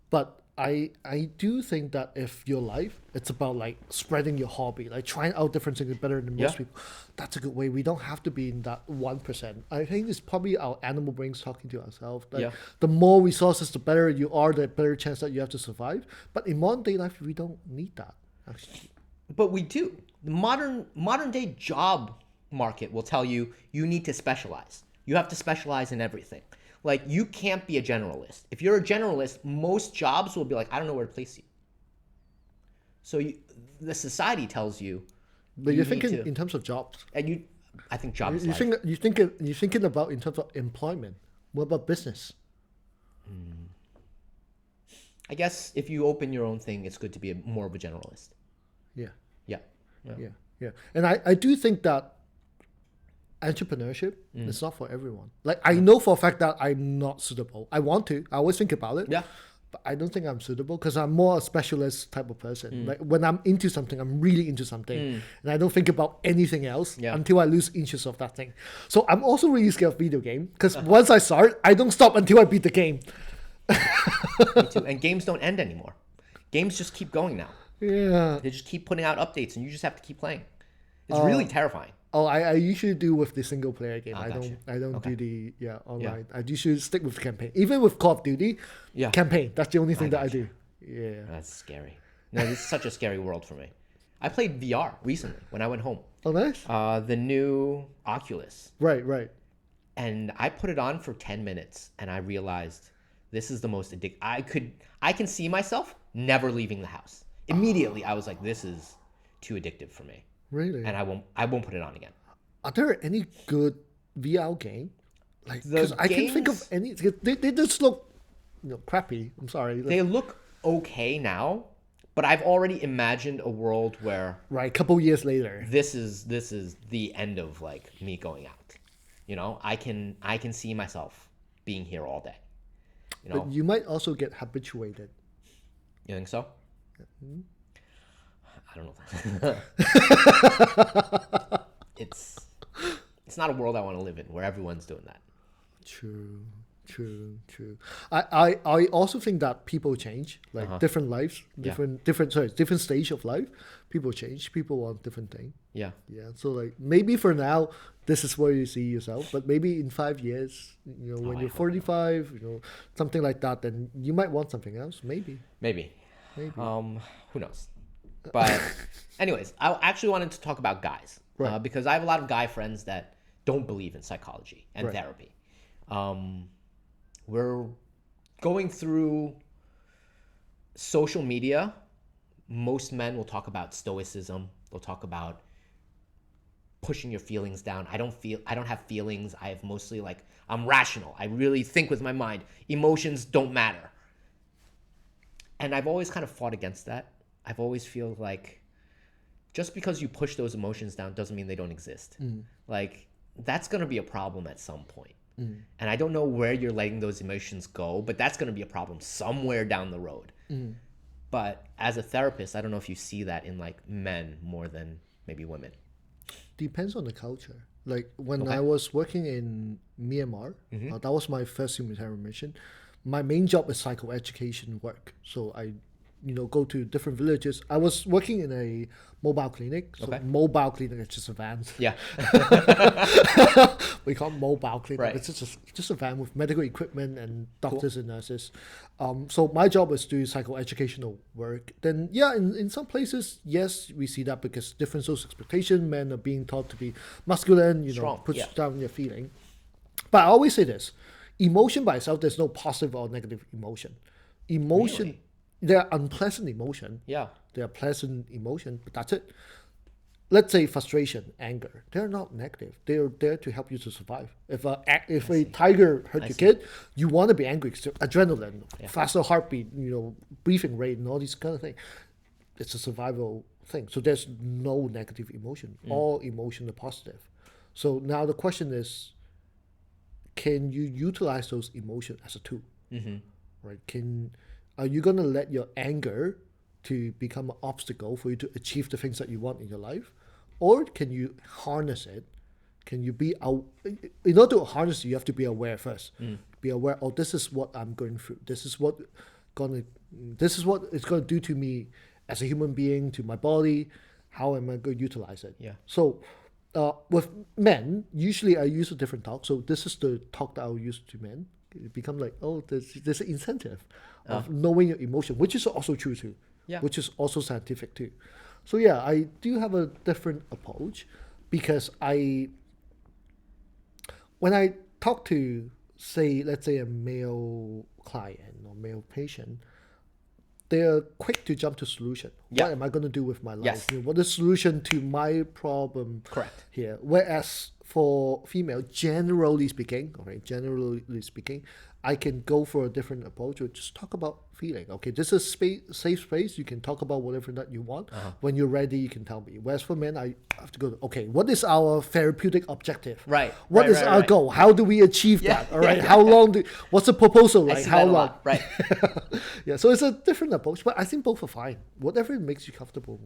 but I do think that if your life, it's about like spreading your hobby, like trying out different things better than most people. That's a good way. We don't have to be in that 1%. I think it's probably our animal brains talking to ourselves. Like, the more resources, the better you are, the better chance that you have to survive. But in modern day life, we don't need that, actually. But we do. The modern day job market will tell you need to specialize. You have to specialize in everything. Like, you can't be a generalist. If you're a generalist, most jobs will be like, I don't know where to place you. So the society tells you. But you're thinking in terms of jobs. And I think jobs. You're thinking about in terms of employment. What about business? I guess if you open your own thing, it's good to be more of a generalist. Yeah. Yeah. And I do think that entrepreneurship is not for everyone. Like, I know for a fact that I'm not suitable. I want to. I always think about it. Yeah. But I don't think I'm suitable because I'm more a specialist type of person. Like, when I'm into something, I'm really into something. And I don't think about anything else until I lose interest of that thing. So I'm also really scared of video game because once I start, I don't stop until I beat the game. Me too. And games don't end anymore. Games just keep going now. Yeah. They just keep putting out updates and you just have to keep playing. It's really terrifying. Oh, I usually do with the single player game. I gotcha. don't do the online. I usually stick with the campaign. Even with Call of Duty, campaign. That's the only thing that I do. Yeah. That's scary. No, this is such a scary world for me. I played VR recently when I went home. Oh, nice. The new Oculus. Right. And I put it on for 10 minutes and I realized this is the most addictive. I can see myself never leaving the house. Immediately I was like, this is too addictive for me. Really? And I won't put it on again. Are there any good VR game? Like, The because I can't think of games- any. They just look, crappy. I'm sorry. Like, They look okay now, but I've already imagined a world where right, couple years later. this is the end of like me going out. I can see myself being here all day. But you might also get habituated. You think so? I don't know. It's not a world I want to live in where everyone's doing that. True. I also think that people change, like different lives, different stage of life. People change. People want different thing. Yeah. Yeah. So like maybe for now, this is where you see yourself, but maybe in 5 years, when I you're hope 45, something like that, then you might want something else. Maybe. Who knows? But anyways, I actually wanted to talk about guys because I have a lot of guy friends that don't believe in psychology and therapy. We're going through social media. Most men will talk about stoicism. They'll talk about pushing your feelings down. I don't have feelings. I have mostly I'm rational. I really think with my mind. Emotions don't matter. And I've always kind of fought against that. I've always feel like just because you push those emotions down doesn't mean they don't exist. That's going to be a problem at some point. And I don't know where you're letting those emotions go, but that's going to be a problem somewhere down the road. But as a therapist, I don't know if you see that in men more than maybe women. Depends on the culture. Like when I was working in Myanmar, that was my first humanitarian mission. My main job is psychoeducation work. So I go to different villages. I was working in a mobile clinic. So mobile clinic is just a van. Yeah. We call it mobile clinic. Right. It's just a van with medical equipment and doctors and nurses. So my job is to do psychoeducational work. Then in some places, yes, we see that because different social expectation, men are being taught to be masculine, Strong, push down their feeling. But I always say this, emotion by itself, there's no positive or negative emotion. Emotion, Really? they're unpleasant emotion. Yeah. They're pleasant emotion, but that's it. Let's say frustration, anger. They're not negative. They're there to help you to survive. If a tiger hurt your kid, you want to be angry. So adrenaline, faster heartbeat, breathing rate, and all these kind of things. It's a survival thing. So there's no negative emotion. All emotion are positive. So now the question is, can you utilize those emotions as a tool? Right? Are you gonna let your anger to become an obstacle for you to achieve the things that you want in your life, or can you harness it? Can you be out? In order to harness it, you have to be aware first. Be aware. Oh, this is what I'm going through. This is what it's gonna do to me as a human being, to my body. How am I going to utilize it? Yeah. So, with men, usually I use a different talk. So this is the talk that I'll use to men. It become like, oh, there's an incentive of knowing your emotion, which is also true too. Yeah. Which is also scientific too. So yeah, I do have a different approach because when I talk to, let's say a male client or male patient, they're quick to jump to solution. Yeah. What am I going to do with my life? Yes. What is the solution to my problem? Correct. Here. Whereas for female, generally speaking, I can go for a different approach or just talk about feeling. Okay, this is safe space. You can talk about whatever that you want. When you're ready, you can tell me. Whereas for men, I have to go, okay, what is our therapeutic objective? Right. What is our goal? How do we achieve that? All right. How long what's the proposal like? How long? Lot. Right. Yeah. So it's a different approach, but I think both are fine. Whatever makes you comfortable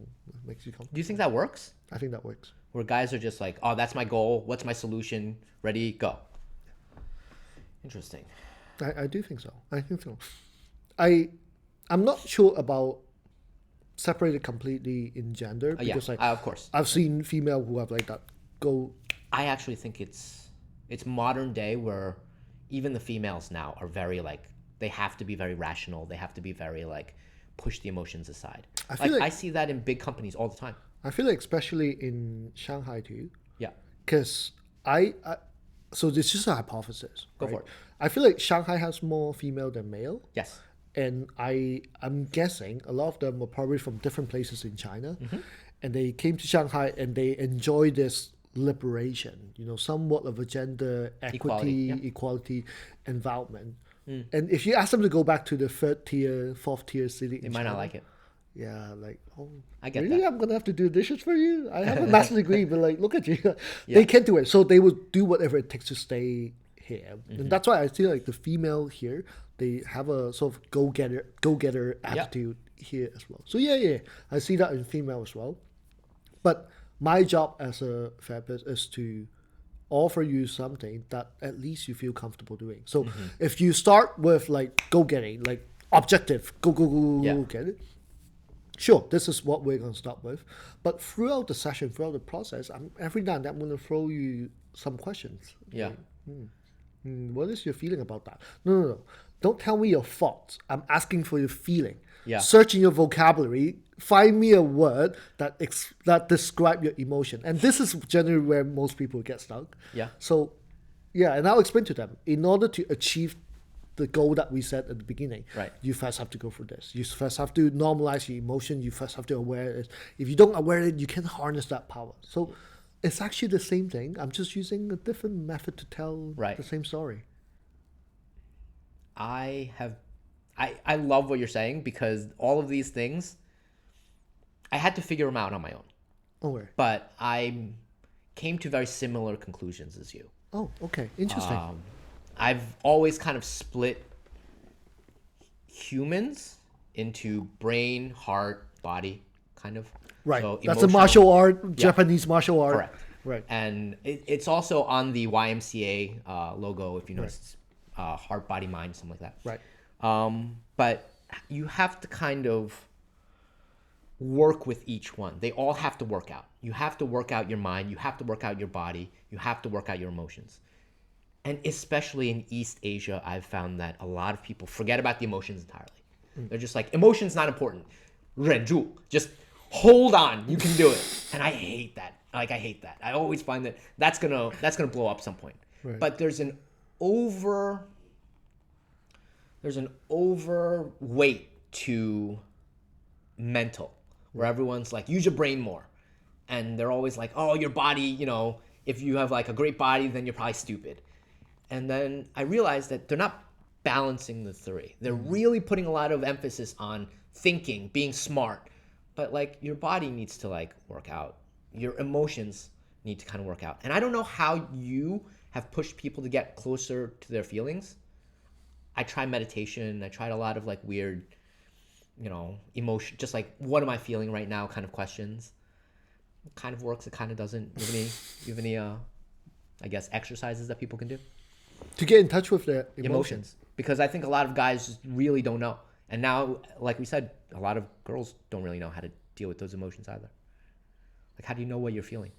makes you comfortable. Do you think that works? I think that works. Where guys are just like, oh, that's my goal. What's my solution? Ready, go. Interesting. I do think so. I think so. I'm not sure about separated completely in gender because of course. I've seen female who have like that go. I actually think it's modern day where even the females now are very they have to be very rational. They have to be very push the emotions aside. I see that in big companies all the time. I feel like especially in Shanghai too, Yeah. because so this is a hypothesis. Go right? for it. I feel like Shanghai has more female than male. Yes. And I'm guessing a lot of them were probably from different places in China, Mm-hmm. and they came to Shanghai and they enjoy this liberation, somewhat of a gender equality environment. And if you ask them to go back to the third tier, fourth tier city, They might not like it. Yeah, like, oh, I get really? that. I'm gonna have to do dishes for you? I have a master's degree, but like, look at you. They can't do it, so they will do whatever it takes to stay here, and that's why I feel like the female here, they have a sort of go-getter attitude here as well. So yeah, I see that in female as well. But my job as a therapist is to offer you something that at least you feel comfortable doing. So if you start with like go-getting, like objective, go, get it. Sure, this is what we're going to start with. But throughout the session, throughout the process, every now and then I'm going to throw you some questions. Yeah. What is your feeling about that? No. Don't tell me your thoughts. I'm asking for your feeling. Yeah. Search in your vocabulary. Find me a word that describe your emotion. And this is generally where most people get stuck. Yeah. So, yeah, and I'll explain to them. In order to achieve the goal that we set at the beginning, right, you first have to go through this. You first have to normalize your emotion. You first have to aware it. If you don't aware it, you can't harness that power. So it's actually the same thing. I'm just using a different method to tell the same story. I I love what you're saying, because all of these things, I had to figure them out on my own. Okay. But I came to very similar conclusions as you. Oh, okay. Interesting. I've always kind of split humans into brain, heart, body, kind of. Right. So that's a martial art, Yeah. Japanese martial art. Correct. Right. And it's also on the YMCA logo, if you notice, heart, body, mind, something like that. Right. But you have to kind of work with each one. They all have to work out. You have to work out your mind. You have to work out your body. You have to work out your emotions. And especially in East Asia, I've found that a lot of people forget about the emotions entirely. They're just like, emotion's not important. 忍住. Just hold on. You can do it. And I hate that. Like, I hate that. I always find that that's gonna blow up some point. Right. But there's an overweight to mental, where everyone's like, use your brain more. And they're always like, oh, your body, you know, if you have like a great body, then you're probably stupid. And then I realized that they're not balancing the three. They're really putting a lot of emphasis on thinking, being smart. But like, your body needs to like work out. Your emotions need to kind of work out. And I don't know how you have pushed people to get closer to their feelings. I tried meditation. I tried a lot of like weird, you know, emotion, just like, what am I feeling right now kind of questions. It kind of works. It kind of doesn't. You have any I guess, exercises that people can do? To get in touch with their Emotions. Because I think a lot of guys just really don't know. And now, like we said, a lot of girls don't really know how to deal with those emotions either. Like, how do you know what you're feeling?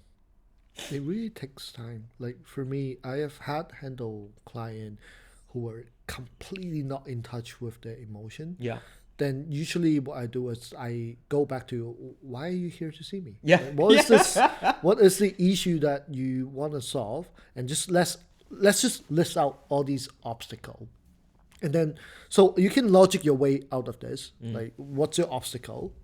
It really takes time. Like, for me, I have handled clients who were completely not in touch with their emotion. Yeah. Then usually what I do is I go back to, why are you here to see me? Yeah. What is this? What is the issue that you want to solve? And just let's just list out all these obstacles. And then, so you can logic your way out of this. Like, what's your obstacle?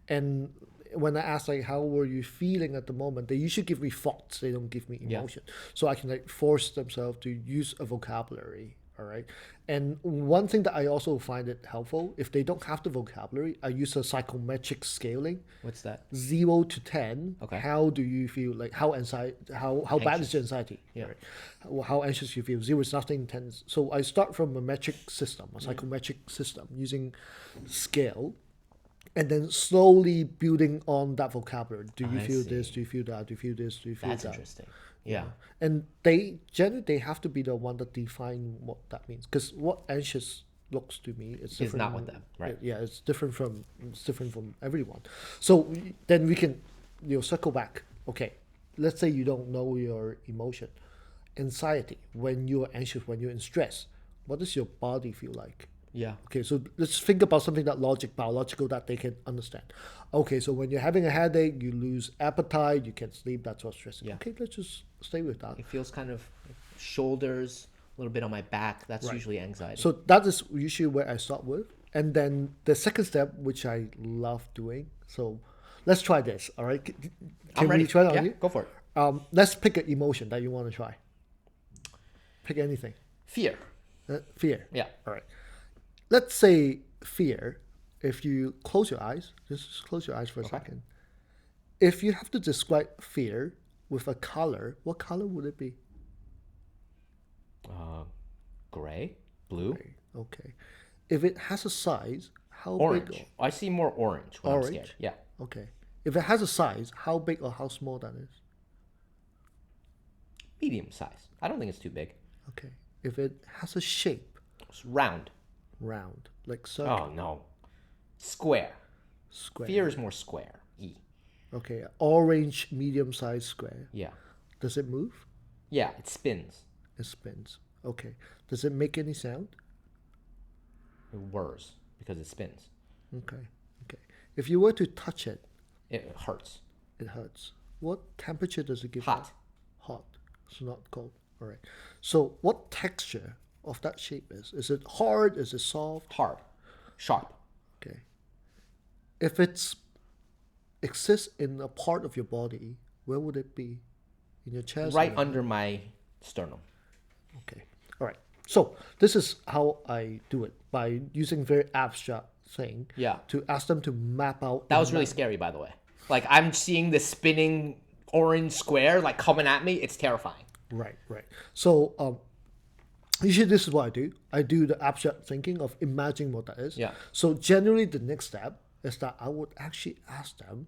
And when I ask, like, how were you feeling at the moment, they usually give me thoughts. They don't give me emotion. Yeah. So I can like force themselves to use a vocabulary. All right. And one thing that I also find it helpful, if they don't have the vocabulary, I use a psychometric scaling. What's that? 0 to 10. Okay. How do you feel? Like, how bad is your anxiety? Yeah. Right? How anxious you feel? 0 is nothing, 10 is. So I start from a metric system, a psychometric system, using scale, and then slowly building on that vocabulary. Do you feel this? Do you feel that? Do you feel this? Do you feel that? That's interesting. Yeah. And they have to be the one that define what that means. Because what anxious looks to me, it's different. It's not with them, right? Yeah, it's different from everyone. So then we can, circle back. Okay, let's say you don't know your emotion. Anxiety, when you're anxious, when you're in stress, what does your body feel like? Yeah. Okay, so let's think about something that biological that they can understand. Okay, so when you're having a headache, you lose appetite, you can't sleep, that's what's stressing. Yeah. Okay, let's just stay with that. It feels kind of shoulders, a little bit on my back. That's usually anxiety. So that is usually where I start with. And then the second step, which I love doing. So let's try this, all right? Can I'm ready. we try that Yeah, on you? go for it. Let's pick an emotion that you want to try. Pick anything. Fear. Fear. Yeah. All right. Let's say fear. If you close your eyes, just close your eyes for a second. If you have to describe fear with a color, what color would it be? Gray, blue, Okay. If it has a size, how orange. big? I see more orange when I'm Orange? scared. Yeah. Okay. If it has a size, how big or how small that is? Medium size. I don't think it's too big. Okay. If it has a shape, It's round. round, like circle, Oh, no. Square. square. Fear is more square. E. Okay. Orange, medium-sized square. Yeah. Does it move? Yeah, it spins. It spins. Okay. Does it make any sound? It whirs because it spins. Okay. Okay. If you were to touch it, It hurts. it hurts. What temperature does it give Hot. you? Hot. It's not cold. All right. So what texture of that shape is? Is it hard? Is it soft? Hard. Sharp. Okay. If it's exists in a part of your body, where would it be? In your chest? Right under my sternum. Okay. All right. So this is how I do it, by using very abstract thing. Yeah. To ask them to map out. That was really scary, by the way. Like, I'm seeing this spinning orange square, like, coming at me. It's terrifying. Right. Right. So usually this is what I do. I do the abstract thinking of imagining what that is. Yeah. So generally the next step is that I would actually ask them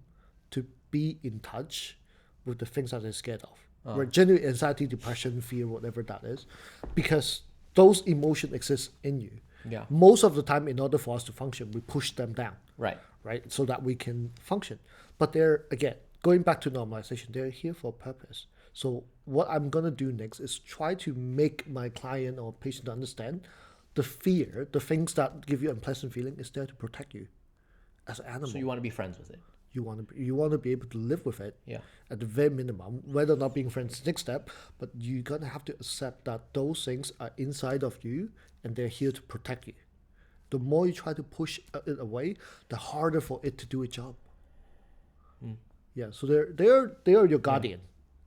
to be in touch with the things that they're scared of. Right? Generally anxiety, depression, fear, whatever that is. Because those emotions exist in you. Yeah. Most of the time, in order for us to function, we push them down. Right. Right? So that we can function. But they're, again, going back to normalization, they're here for a purpose. So what I'm going to do next is try to make my client or patient understand the fear, the things that give you unpleasant feeling is there to protect you as an animal. So you want to be friends with it. You want to be able to live with it. Yeah. At the very minimum, whether or not being friends is the next step, but you're gonna have to accept that those things are inside of you and they're here to protect you. The more you try to push it away, the harder for it to do its job. Yeah. So they are your guardian.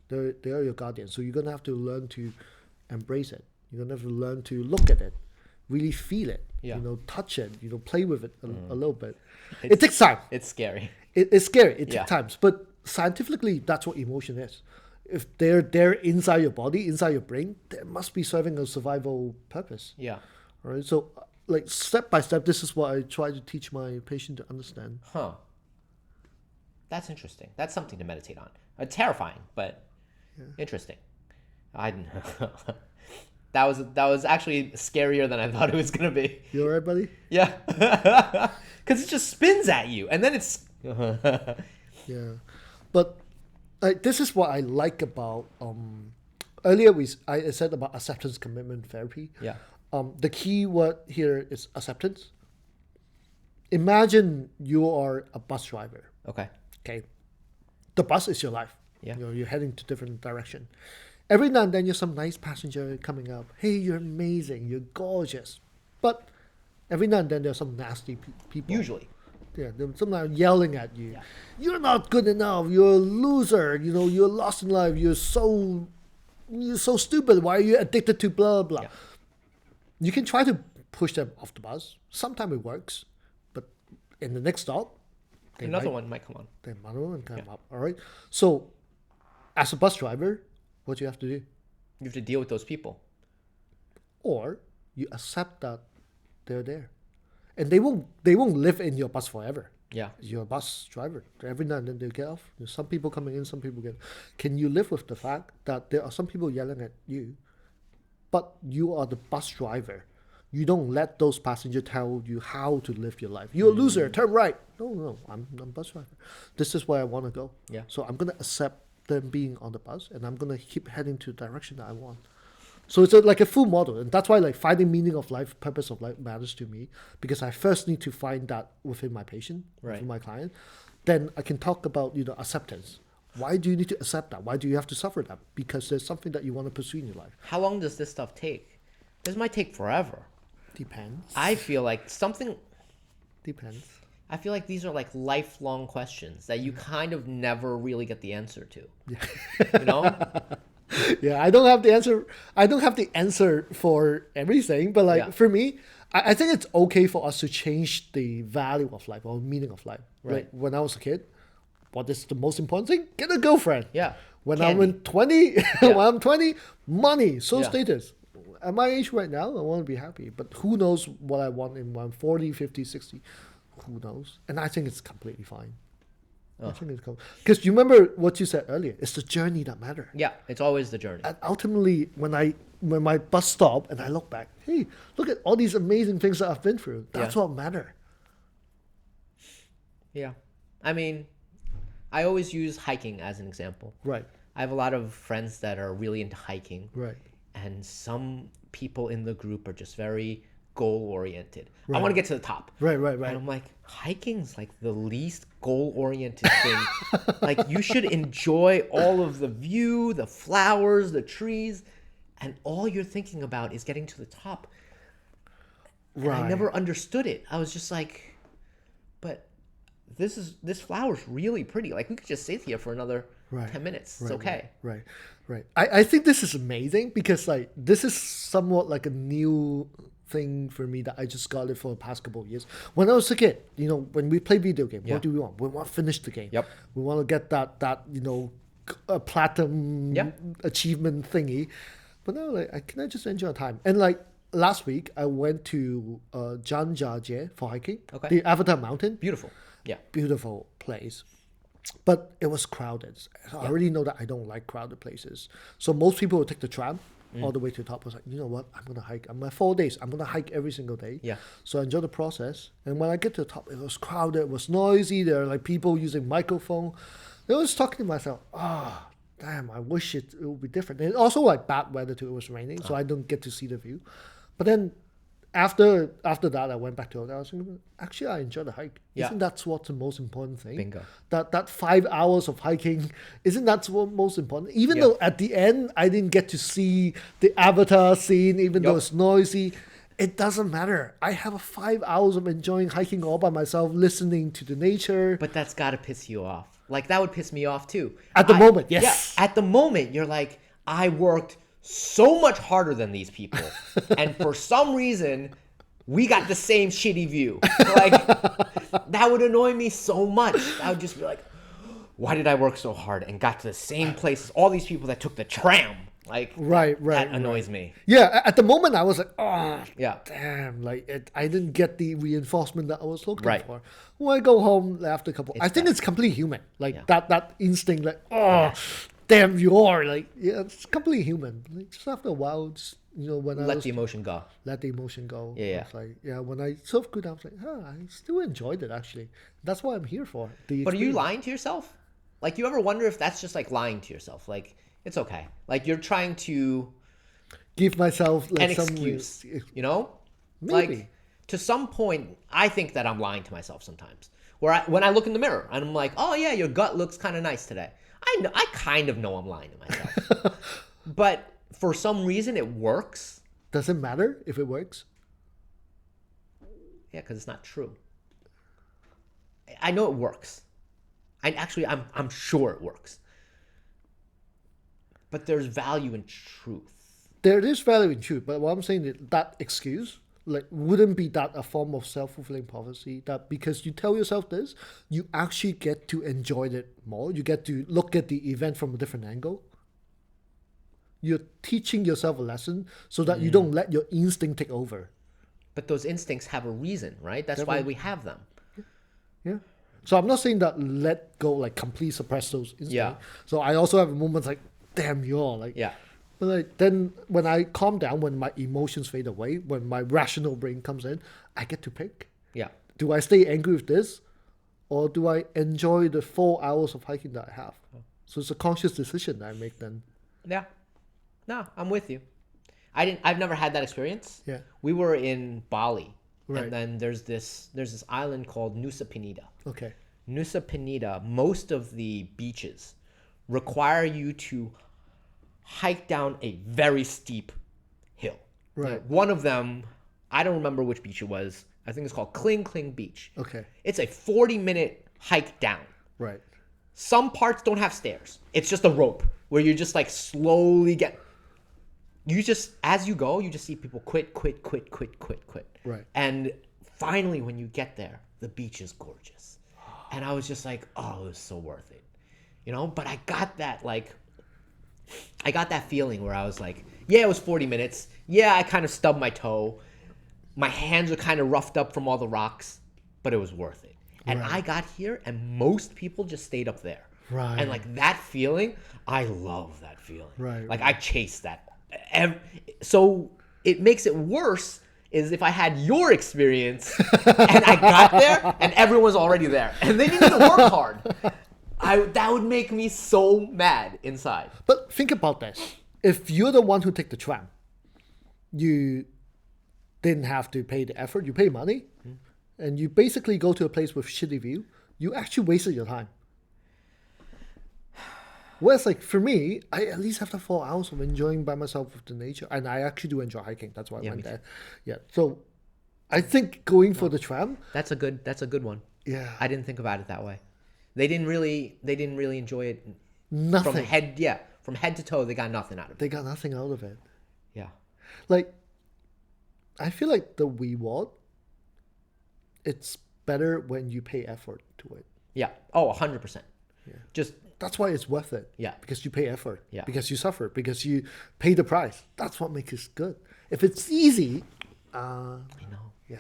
They are your guardian. So you're gonna have to learn to embrace it. You're gonna have to learn to look at it, really feel it. Yeah. Touch it. Play with it a little bit. It takes time. It's scary. It's scary. It Yeah. takes times, but scientifically, that's what emotion is. If they're inside your body, inside your brain, they must be serving a survival purpose. Yeah. All right. So, like step by step, this is what I try to teach my patient to understand. Huh. That's interesting. That's something to meditate on. Terrifying, but interesting. I that was actually scarier than I thought it was gonna be. You all right, buddy? Yeah, because it just spins at you, and then it's. Yeah, but this is what I like about earlier I said about acceptance commitment therapy. Yeah. The key word here is acceptance. Imagine you are a bus driver. Okay. Okay, the bus is your life. Yeah. You're heading to different direction. Every now and then, you're some nice passenger coming up. Hey, you're amazing. You're gorgeous. But every now and then, there's some nasty people. Usually. Yeah, they're sometimes yelling at you. Yeah. You're not good enough. You're a loser. You're lost in life. You're so stupid. Why are you addicted to blah blah? Yeah. You can try to push them off the bus. Sometimes it works, but in the next stop, Another one might come on. then another one come up. All right. So, as a bus driver, what you have to do, You have to deal with those people. or you accept that they're there, and they won't live in your bus forever. Yeah. You're a bus driver. Every now and then they get off. There's some people coming in, some people get. Can you live with the fact that there are some people yelling at you, but you are the bus driver? You don't let those passengers tell you how to live your life. You're a loser. Turn right. No, I'm a bus driver. This is where I want to go. Yeah. So I'm gonna accept them being on the bus, and I'm gonna keep heading to the direction that I want. So it's like a full model, and that's why like finding meaning of life, purpose of life matters to me, because I first need to find that within my patient, within my client. Then I can talk about acceptance. Why do you need to accept that? Why do you have to suffer that? Because there's something that you want to pursue in your life. How long does this stuff take? This might take forever. Depends. I feel like Depends. I feel like these are like lifelong questions that you kind of never really get the answer to. You know? Yeah, I don't have the answer. I don't have the answer for everything, but like for me, I think it's okay for us to change the value of life or meaning of life. Right. Like when I was a kid, what is the most important thing? Get a girlfriend. Yeah. When Candy. I'm 20, when I'm 20, money, Yeah. status. At my age right now, I want to be happy, but who knows what I want in when I'm 40, 50, 60. Who knows? And I think it's completely fine. I think it's because you remember what you said earlier. It's the journey that matters. Yeah, it's always the journey. And ultimately, when my bus stopped and I look back, hey, look at all these amazing things that I've been through. That's what matter. Yeah. I mean, I always use hiking as an example. Right. I have a lot of friends that are really into hiking. Right. And some people in the group are just very goal oriented. I want to get to the top. Right. And I'm like, hiking's like the least goal oriented thing. Like, you should enjoy all of the view, the flowers, the trees, and all you're thinking about is getting to the top. And I never understood it. I was just like, but this flower's really pretty. Like, we could just sit here for another 10 minutes. It's okay. Right. I think this is amazing because like this is somewhat like a new thing for me that I just got it for the past couple of years. When I was a kid, when we play video game, what do we want? We want to finish the game. Yep. We want to get that a platinum achievement thingy. But now, like, can I just enjoy time? And like last week, I went to Zhangjiajie for hiking. Okay. The Avatar Mountain. Beautiful. Yeah. Beautiful place. But it was crowded. So I already know that I don't like crowded places. So most people would take the tram all the way to the top. I was like, you know what? I'm going to hike. I'm 4 days. I'm going to hike every single day. Yeah. So I enjoy the process. And when I get to the top, it was crowded. It was noisy. There are like people using microphone. I was talking to myself, damn, I wish it would be different. And also like bad weather too. It was raining. So I don't get to see the view. But then after that, I went back to hotel. I was thinking, actually, I enjoyed the hike. Yeah. Isn't that what's the most important thing? Bingo. That 5 hours of hiking, isn't that what most important? Even though at the end, I didn't get to see the Avatar scene, even though it's noisy, it doesn't matter. I have 5 hours of enjoying hiking all by myself, listening to the nature. But that's got to piss you off. Like, that would piss me off too. At the moment, yes. Yeah, at the moment, you're like, I worked so much harder than these people. And for some reason, we got the same shitty view. Like, that would annoy me so much. I would just be like, why did I work so hard and got to the same place as all these people that took the tram? Like, that annoys me. Yeah, at the moment, I was like, Yeah. damn, like I didn't get the reinforcement that I was looking Right. for. When I go home after a couple, I think it's completely human. Like that instinct, like, damn, you are like, it's completely human. Like, just after a while, just, when I Let the emotion go. let the emotion go. Yeah. It's like, when I surfed good, I was like, I still enjoyed it actually. That's what I'm here for. But are you experience. lying to yourself? Like, you ever wonder if that's just like lying to yourself? Like, it's okay. Like, you're trying to Give myself like an some excuse, you know? Maybe. Like, to some point, I think that I'm lying to myself sometimes. When I look in the mirror and I'm like, oh yeah, your gut looks kind of nice today. I kind of know I'm lying to myself. But for some reason, it works. Does it matter if it works? Yeah, because it's not true. I know it works. I'm sure it works. But there's value in truth. There is value in truth, but what I'm saying is that excuse, like, wouldn't be that a form of self-fulfilling prophecy? That because you tell yourself this, you actually get to enjoy it more. You get to look at the event from a different angle. You're teaching yourself a lesson so that you don't let your instinct take over. But those instincts have a reason, right? That's why we have them. Yeah. So I'm not saying that let go, like, completely suppress those instincts. Yeah. So I also have moments like, damn, you're like... Yeah. But like, then when I calm down, when my emotions fade away, when my rational brain comes in, I get to pick. Yeah. Do I stay angry with this? Or do I enjoy the 4 hours of hiking that I have? So it's a conscious decision that I make then. Yeah. No, I'm with you. I've never had that experience. Yeah. We were in Bali, Right. and then there's this island called Nusa Penida. Okay. Nusa Penida, most of the beaches require you to hike down a very steep hill. Right. One of them, I don't remember which beach it was. I think it's called Kling Kling Beach. Okay. It's a 40-minute hike down. Right. Some parts don't have stairs. It's just a rope where you just like slowly get. You just, as you go, you just see people quit. Right. And finally, when you get there, the beach is gorgeous. And I was just like, oh, it was so worth it. You know? But I got that feeling where I was like, yeah, it was 40 minutes. Yeah, I kind of stubbed my toe. My hands are kind of roughed up from all the rocks, but it was worth it. And Right. I got here, and most people just stayed up there. Right. And like that feeling, I love that feeling. Right. Like I chase that. So it makes it worse is if I had your experience and I got there and everyone was already there and they didn't even work hard. That would make me so mad inside. But think about this. If you're the one who take the tram, you didn't have to pay the effort. You pay money, and you basically go to a place with shitty view. You actually wasted your time. Whereas, like, for me, I at least have the 4 hours of enjoying by myself with the nature. And I actually do enjoy hiking. That's why I went me there. Yeah. So I think going for the tram, That's a good one. yeah, I didn't think about it that way. They didn't really enjoy it nothing. from head to toe. They got nothing out of it. They got nothing out of it. Yeah. Like, I feel like the reward, it's better when you pay effort to it. Yeah. Oh, 100%. Yeah. Just That's why it's worth it. Yeah. Because you pay effort. Yeah. Because you suffer. Because you pay the price. That's what makes it good. If it's easy, I know. yeah.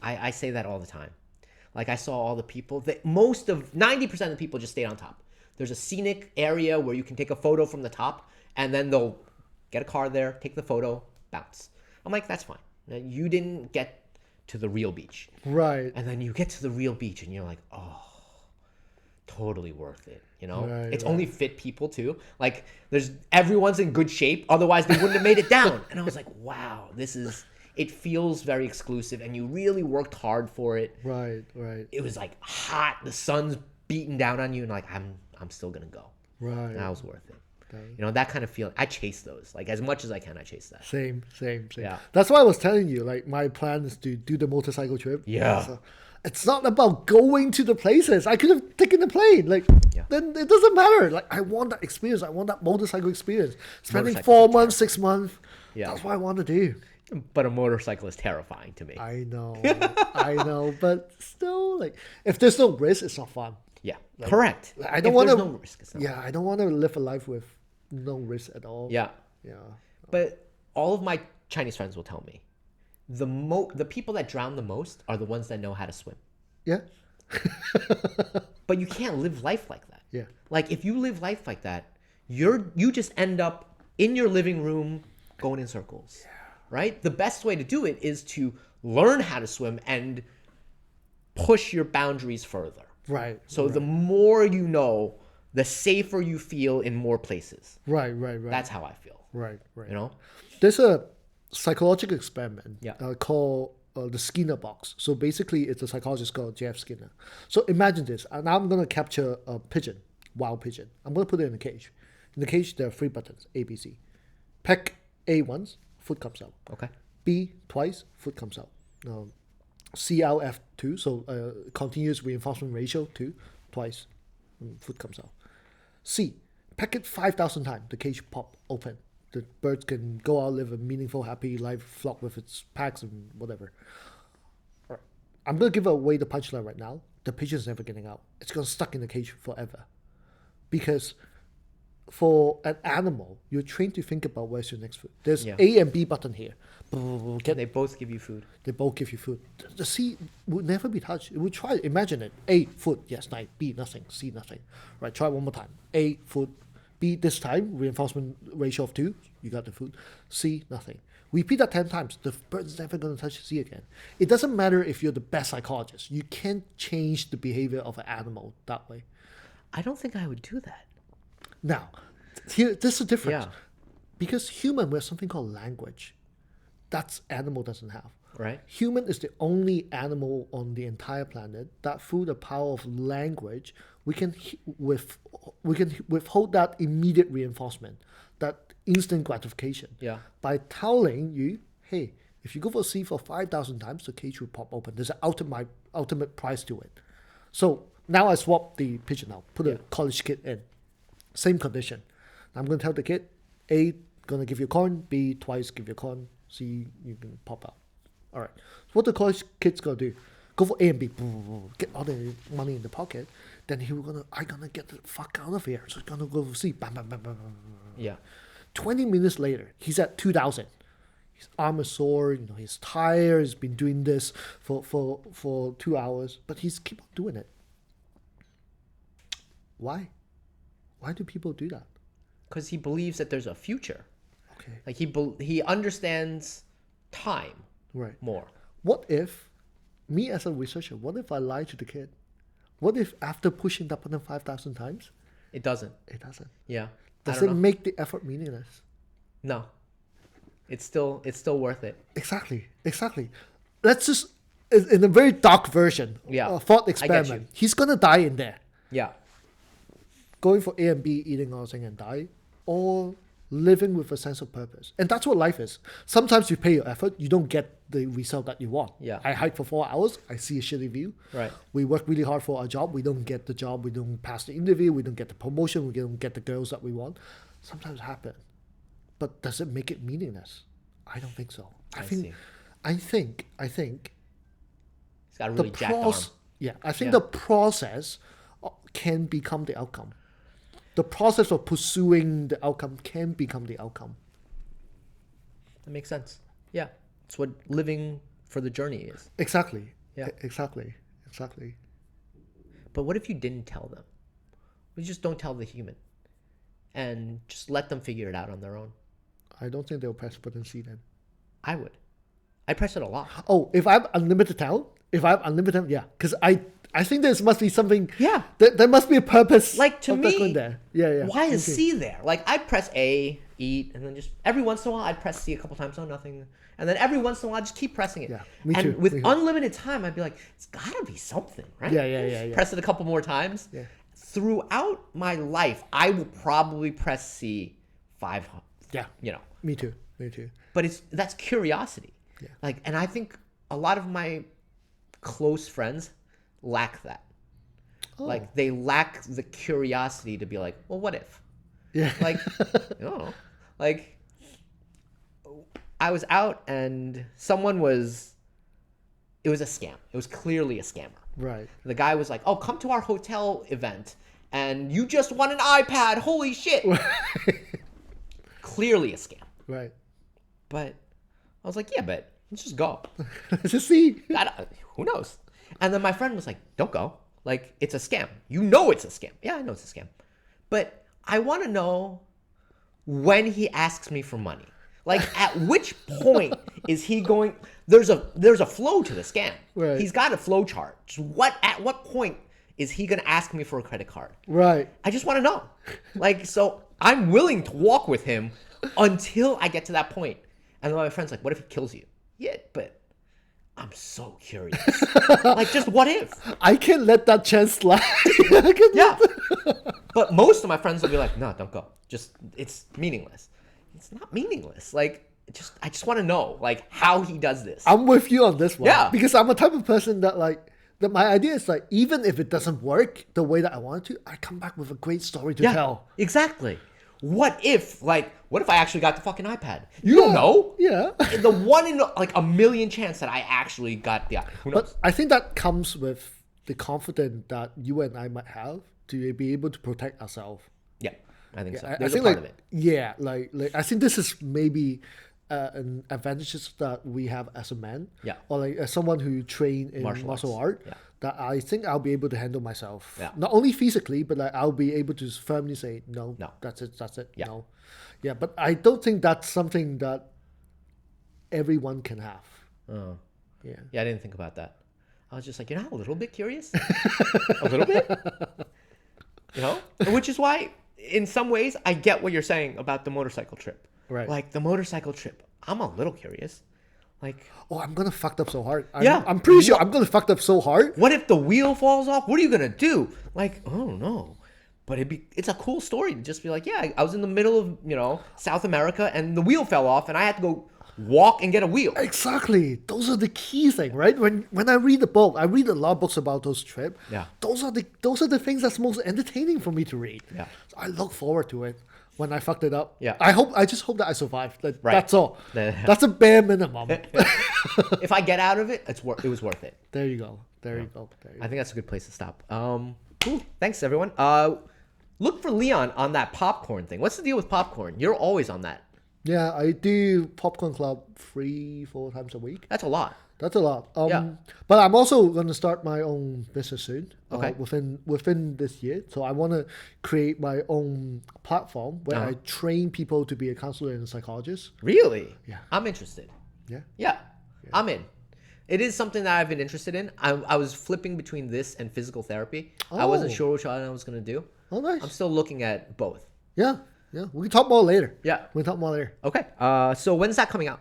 I say that all the time. Like I saw all the people that 90% of the people just stayed on top. There's a scenic area where you can take a photo from the top and then they'll get a car there, take the photo, bounce. I'm like, that's fine. You didn't get to the real beach. Right. And then you get to the real beach and you're like, oh, totally worth it. You know, Right, it's right. only fit people too. Like everyone's in good shape. Otherwise they wouldn't have made it down. And I was like, wow, it feels very exclusive and you really worked hard for it. Right. Right. It was like hot. The sun's beating down on you and like, I'm still going to go. Right. That was worth it. You know, that kind of feeling. I chase those. Like as much as I can, I chase that. Same. Yeah. That's why I was telling you, like, my plan is to do the motorcycle trip. Yeah. So it's not about going to the places. I could have taken the plane. Like, then it doesn't matter. Like, I want that experience. I want that motorcycle experience. Spending Motorcycles 4 months, 6 months. Yeah. That's what I want to do. But a motorcycle is terrifying to me. I know. I know. But still, like, if there's no risk, it's not fun. Yeah. Correct. I don't If want there's to. no risk, it's not Yeah, I don't want to live a life with no risk at all. Yeah. Yeah. But all of my Chinese friends will tell me the people that drown the most are the ones that know how to swim. Yeah. But you can't live life like that. Yeah. Like if you live life like that, you just end up in your living room going in circles. Yeah. Right? The best way to do it is to learn how to swim and push your boundaries further. Right. So the more you know, the safer you feel in more places. Right. That's how I feel. Right. You know? There's a psychological experiment Yeah. called the Skinner box. So basically, it's a psychologist called Jeff Skinner. So imagine this, and I'm going to capture a pigeon, wild pigeon. I'm going to put it in a cage. In the cage, there are 3 buttons, A, B, C. Peck A once, food comes out. Okay. B twice, food comes out. CLF 2, so continuous reinforcement ratio 2, twice, food comes out. C, peck it 5,000 times, the cage pop open. The birds can go out, live a meaningful, happy life, flock with its packs and whatever. All right. I'm going to give away the punchline right now. The pigeon's never getting out. It's going to stuck in the cage forever. Because for an animal, you're trained to think about where's your next food. There's A and B button here. They both give you food. They both give you food. The C would never be touched. It would try. Imagine it. A, food. Yes, nice. B, nothing. C, nothing. Right, try one more time. A, food. B, this time, reinforcement ratio of 2. You got the food. C, nothing. Repeat that 10 times. The bird's never going to touch C again. It doesn't matter if you're the best psychologist. You can't change the behavior of an animal that way. I don't think I would do that. Now, here, there's a difference. Yeah. Because human, we have something called language. That's animal doesn't have. Right. Human is the only animal on the entire planet that through the power of language, we can withhold that immediate reinforcement, that instant gratification. Yeah. By telling you, hey, if you go for C for 5,000 times, the cage will pop open. There's an ultimate price to it. So now I swap the pigeon out, put a college kid in. Same condition. I'm going to tell the kid, A, going to give you a coin, B, twice give you a coin, C, you can pop out. All right. So what the college kid's going to do? Go for A and B, get all the money in the pocket. Then I'm going to get the fuck out of here. So he's going to go for C. Bam, bam, bam, bam, bam. Yeah. 20 minutes later, he's at 2,000. His arm is sore, he's tired, he's been doing this for 2 hours, but he's keep on doing it. Why? Why do people do that? Because he believes that there's a future. Okay. Like he understands time more. What if, me as a researcher, what if I lie to the kid? What if after pushing that button 5,000 times? It doesn't. It doesn't. Yeah. Does it make the effort meaningless? No. It's still worth it. Exactly. Let's just, in a very dark version, Yeah. thought I experiment. get you. He's going to die in there. Yeah. Going for A and B, eating all thing and die, or living with a sense of purpose. And that's what life is. Sometimes you pay your effort, you don't get the result that you want. Yeah. I hike for 4 hours, I see a shitty view. Right. We work really hard for our job, we don't get the job, we don't pass the interview, we don't get the promotion, we don't get the girls that we want. Sometimes it happens. But does it make it meaningless? I don't think so. I think He's got a really jacked arm. I think the process can become the outcome. The process of pursuing the outcome can become the outcome. That makes sense. Yeah. It's what living for the journey is. Exactly. Yeah. Exactly. But what if you didn't tell them? We just don't tell the human and just let them figure it out on their own. I don't think they'll press button C then. I would. I press it a lot. Oh, if I have unlimited talent? Yeah. Because I think there must be something. Yeah. There must be a purpose. Like to me, going there. Yeah. Why is C there? Like I'd press A, eat, and then just every once in a while I'd press C a couple times, nothing. And then every once in a while I'd just keep pressing it. Yeah, me and too. with unlimited time, I'd be like, it's gotta be something, right? Yeah. Press it a couple more times. Yeah. Throughout my life, I will probably press C 5. Yeah. Me too. But that's curiosity. Yeah. Like, and I think a lot of my close friends lack that. Oh. Like they lack the curiosity to be like, well, what if? Yeah. Like, like I was out and it was a scam. It was clearly a scammer. Right. The guy was like, oh, come to our hotel event and you just won an iPad. Holy shit. Clearly a scam. Right. But I was like, yeah, but let's just go. Let's just see. Who knows? And then my friend was like, don't go. Like, it's a scam. You know it's a scam. Yeah, I know it's a scam. But I want to know when he asks me for money. Like, at which point is he going... There's a flow to the scam. Right. He's got a flow chart. At what point is he going to ask me for a credit card? Right. I just want to know. Like, so I'm willing to walk with him until I get to that point. And then my friend's like, what if he kills you? Yeah, but I'm so curious. Like, just what if? I can't let that chance slide. Yeah. But most of my friends will be like, no, don't go. It's meaningless. It's not meaningless. Like, I just want to know, like, how he does this. I'm with you on this one. Yeah. Because I'm a type of person that, like, my idea is, like, even if it doesn't work the way that I want it to, I come back with a great story to tell. Exactly. What if I actually got the fucking iPad? You don't know. Yeah. The one in, like, a million chance that I actually got the iPad. Who knows? But I think that comes with the confidence that you and I might have to be able to protect ourselves. Yeah, I think so. I There's think a part like, of it. Yeah, like I think this is maybe an advantages that we have as a man. Yeah. Or like as someone who train in martial art. Yeah. That I think I'll be able to handle myself. Yeah. Not only physically, but like I'll be able to firmly say no. That's it. Yeah. No. Yeah, but I don't think that's something that everyone can have. Oh. Yeah. Yeah, I didn't think about that. I was just like, you're not a little bit curious? A little bit? You know? Which is why, in some ways, I get what you're saying about the motorcycle trip. Right. Like the motorcycle trip. I'm a little curious. Like, Oh, I'm gonna fucked up so hard. Yeah. I'm pretty sure I'm gonna fucked up so hard. what if the wheel falls off? What are you gonna do? Like, I don't know. But it's a cool story to just be like, yeah, I was in the middle of, South America and the wheel fell off and I had to go walk and get a wheel. Exactly. Those are the key thing, right? When I read the book, I read a lot of books about those trips. Yeah. Those are the things that's most entertaining for me to read. Yeah. So I look forward to it when I fucked it up. Yeah. I just hope that I survived. Right. That's all. Yeah. That's a bare minimum. If I get out of it, it was worth it. There you go. There you go. I think that's a good place to stop. Cool. Thanks, everyone. Look for Leon on that popcorn thing. What's the deal with popcorn? You're always on that. Yeah, I do Popcorn Club 3-4 times a week. That's a lot. That's a lot. Yeah. But I'm also going to start my own business soon. Okay. Within this year. So I want to create my own platform where I train people to be a counselor and a psychologist. Really? Yeah. I'm interested. Yeah. Yeah. I'm in. It is something that I've been interested in. I was flipping between this and physical therapy. I wasn't Oh. sure which one I was going to do. Oh, nice. I'm still looking at both. Yeah. Yeah. We can talk more later. Yeah. We can talk more later. Okay. So when's that coming out?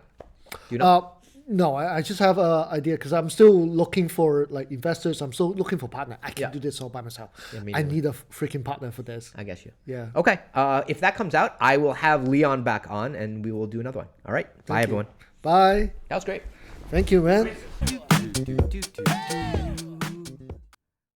Do you know? No, I just have an idea because I'm still looking for like investors. I'm still looking for partner. I can't do this all by myself. Yeah, me I neither. need a freaking partner for this. I guess you. Yeah. Okay. If that comes out, I will have Leon back on and we will do another one. All right. Bye, everyone. Bye. That was great. Thank you, man. Do, do, do, do, do.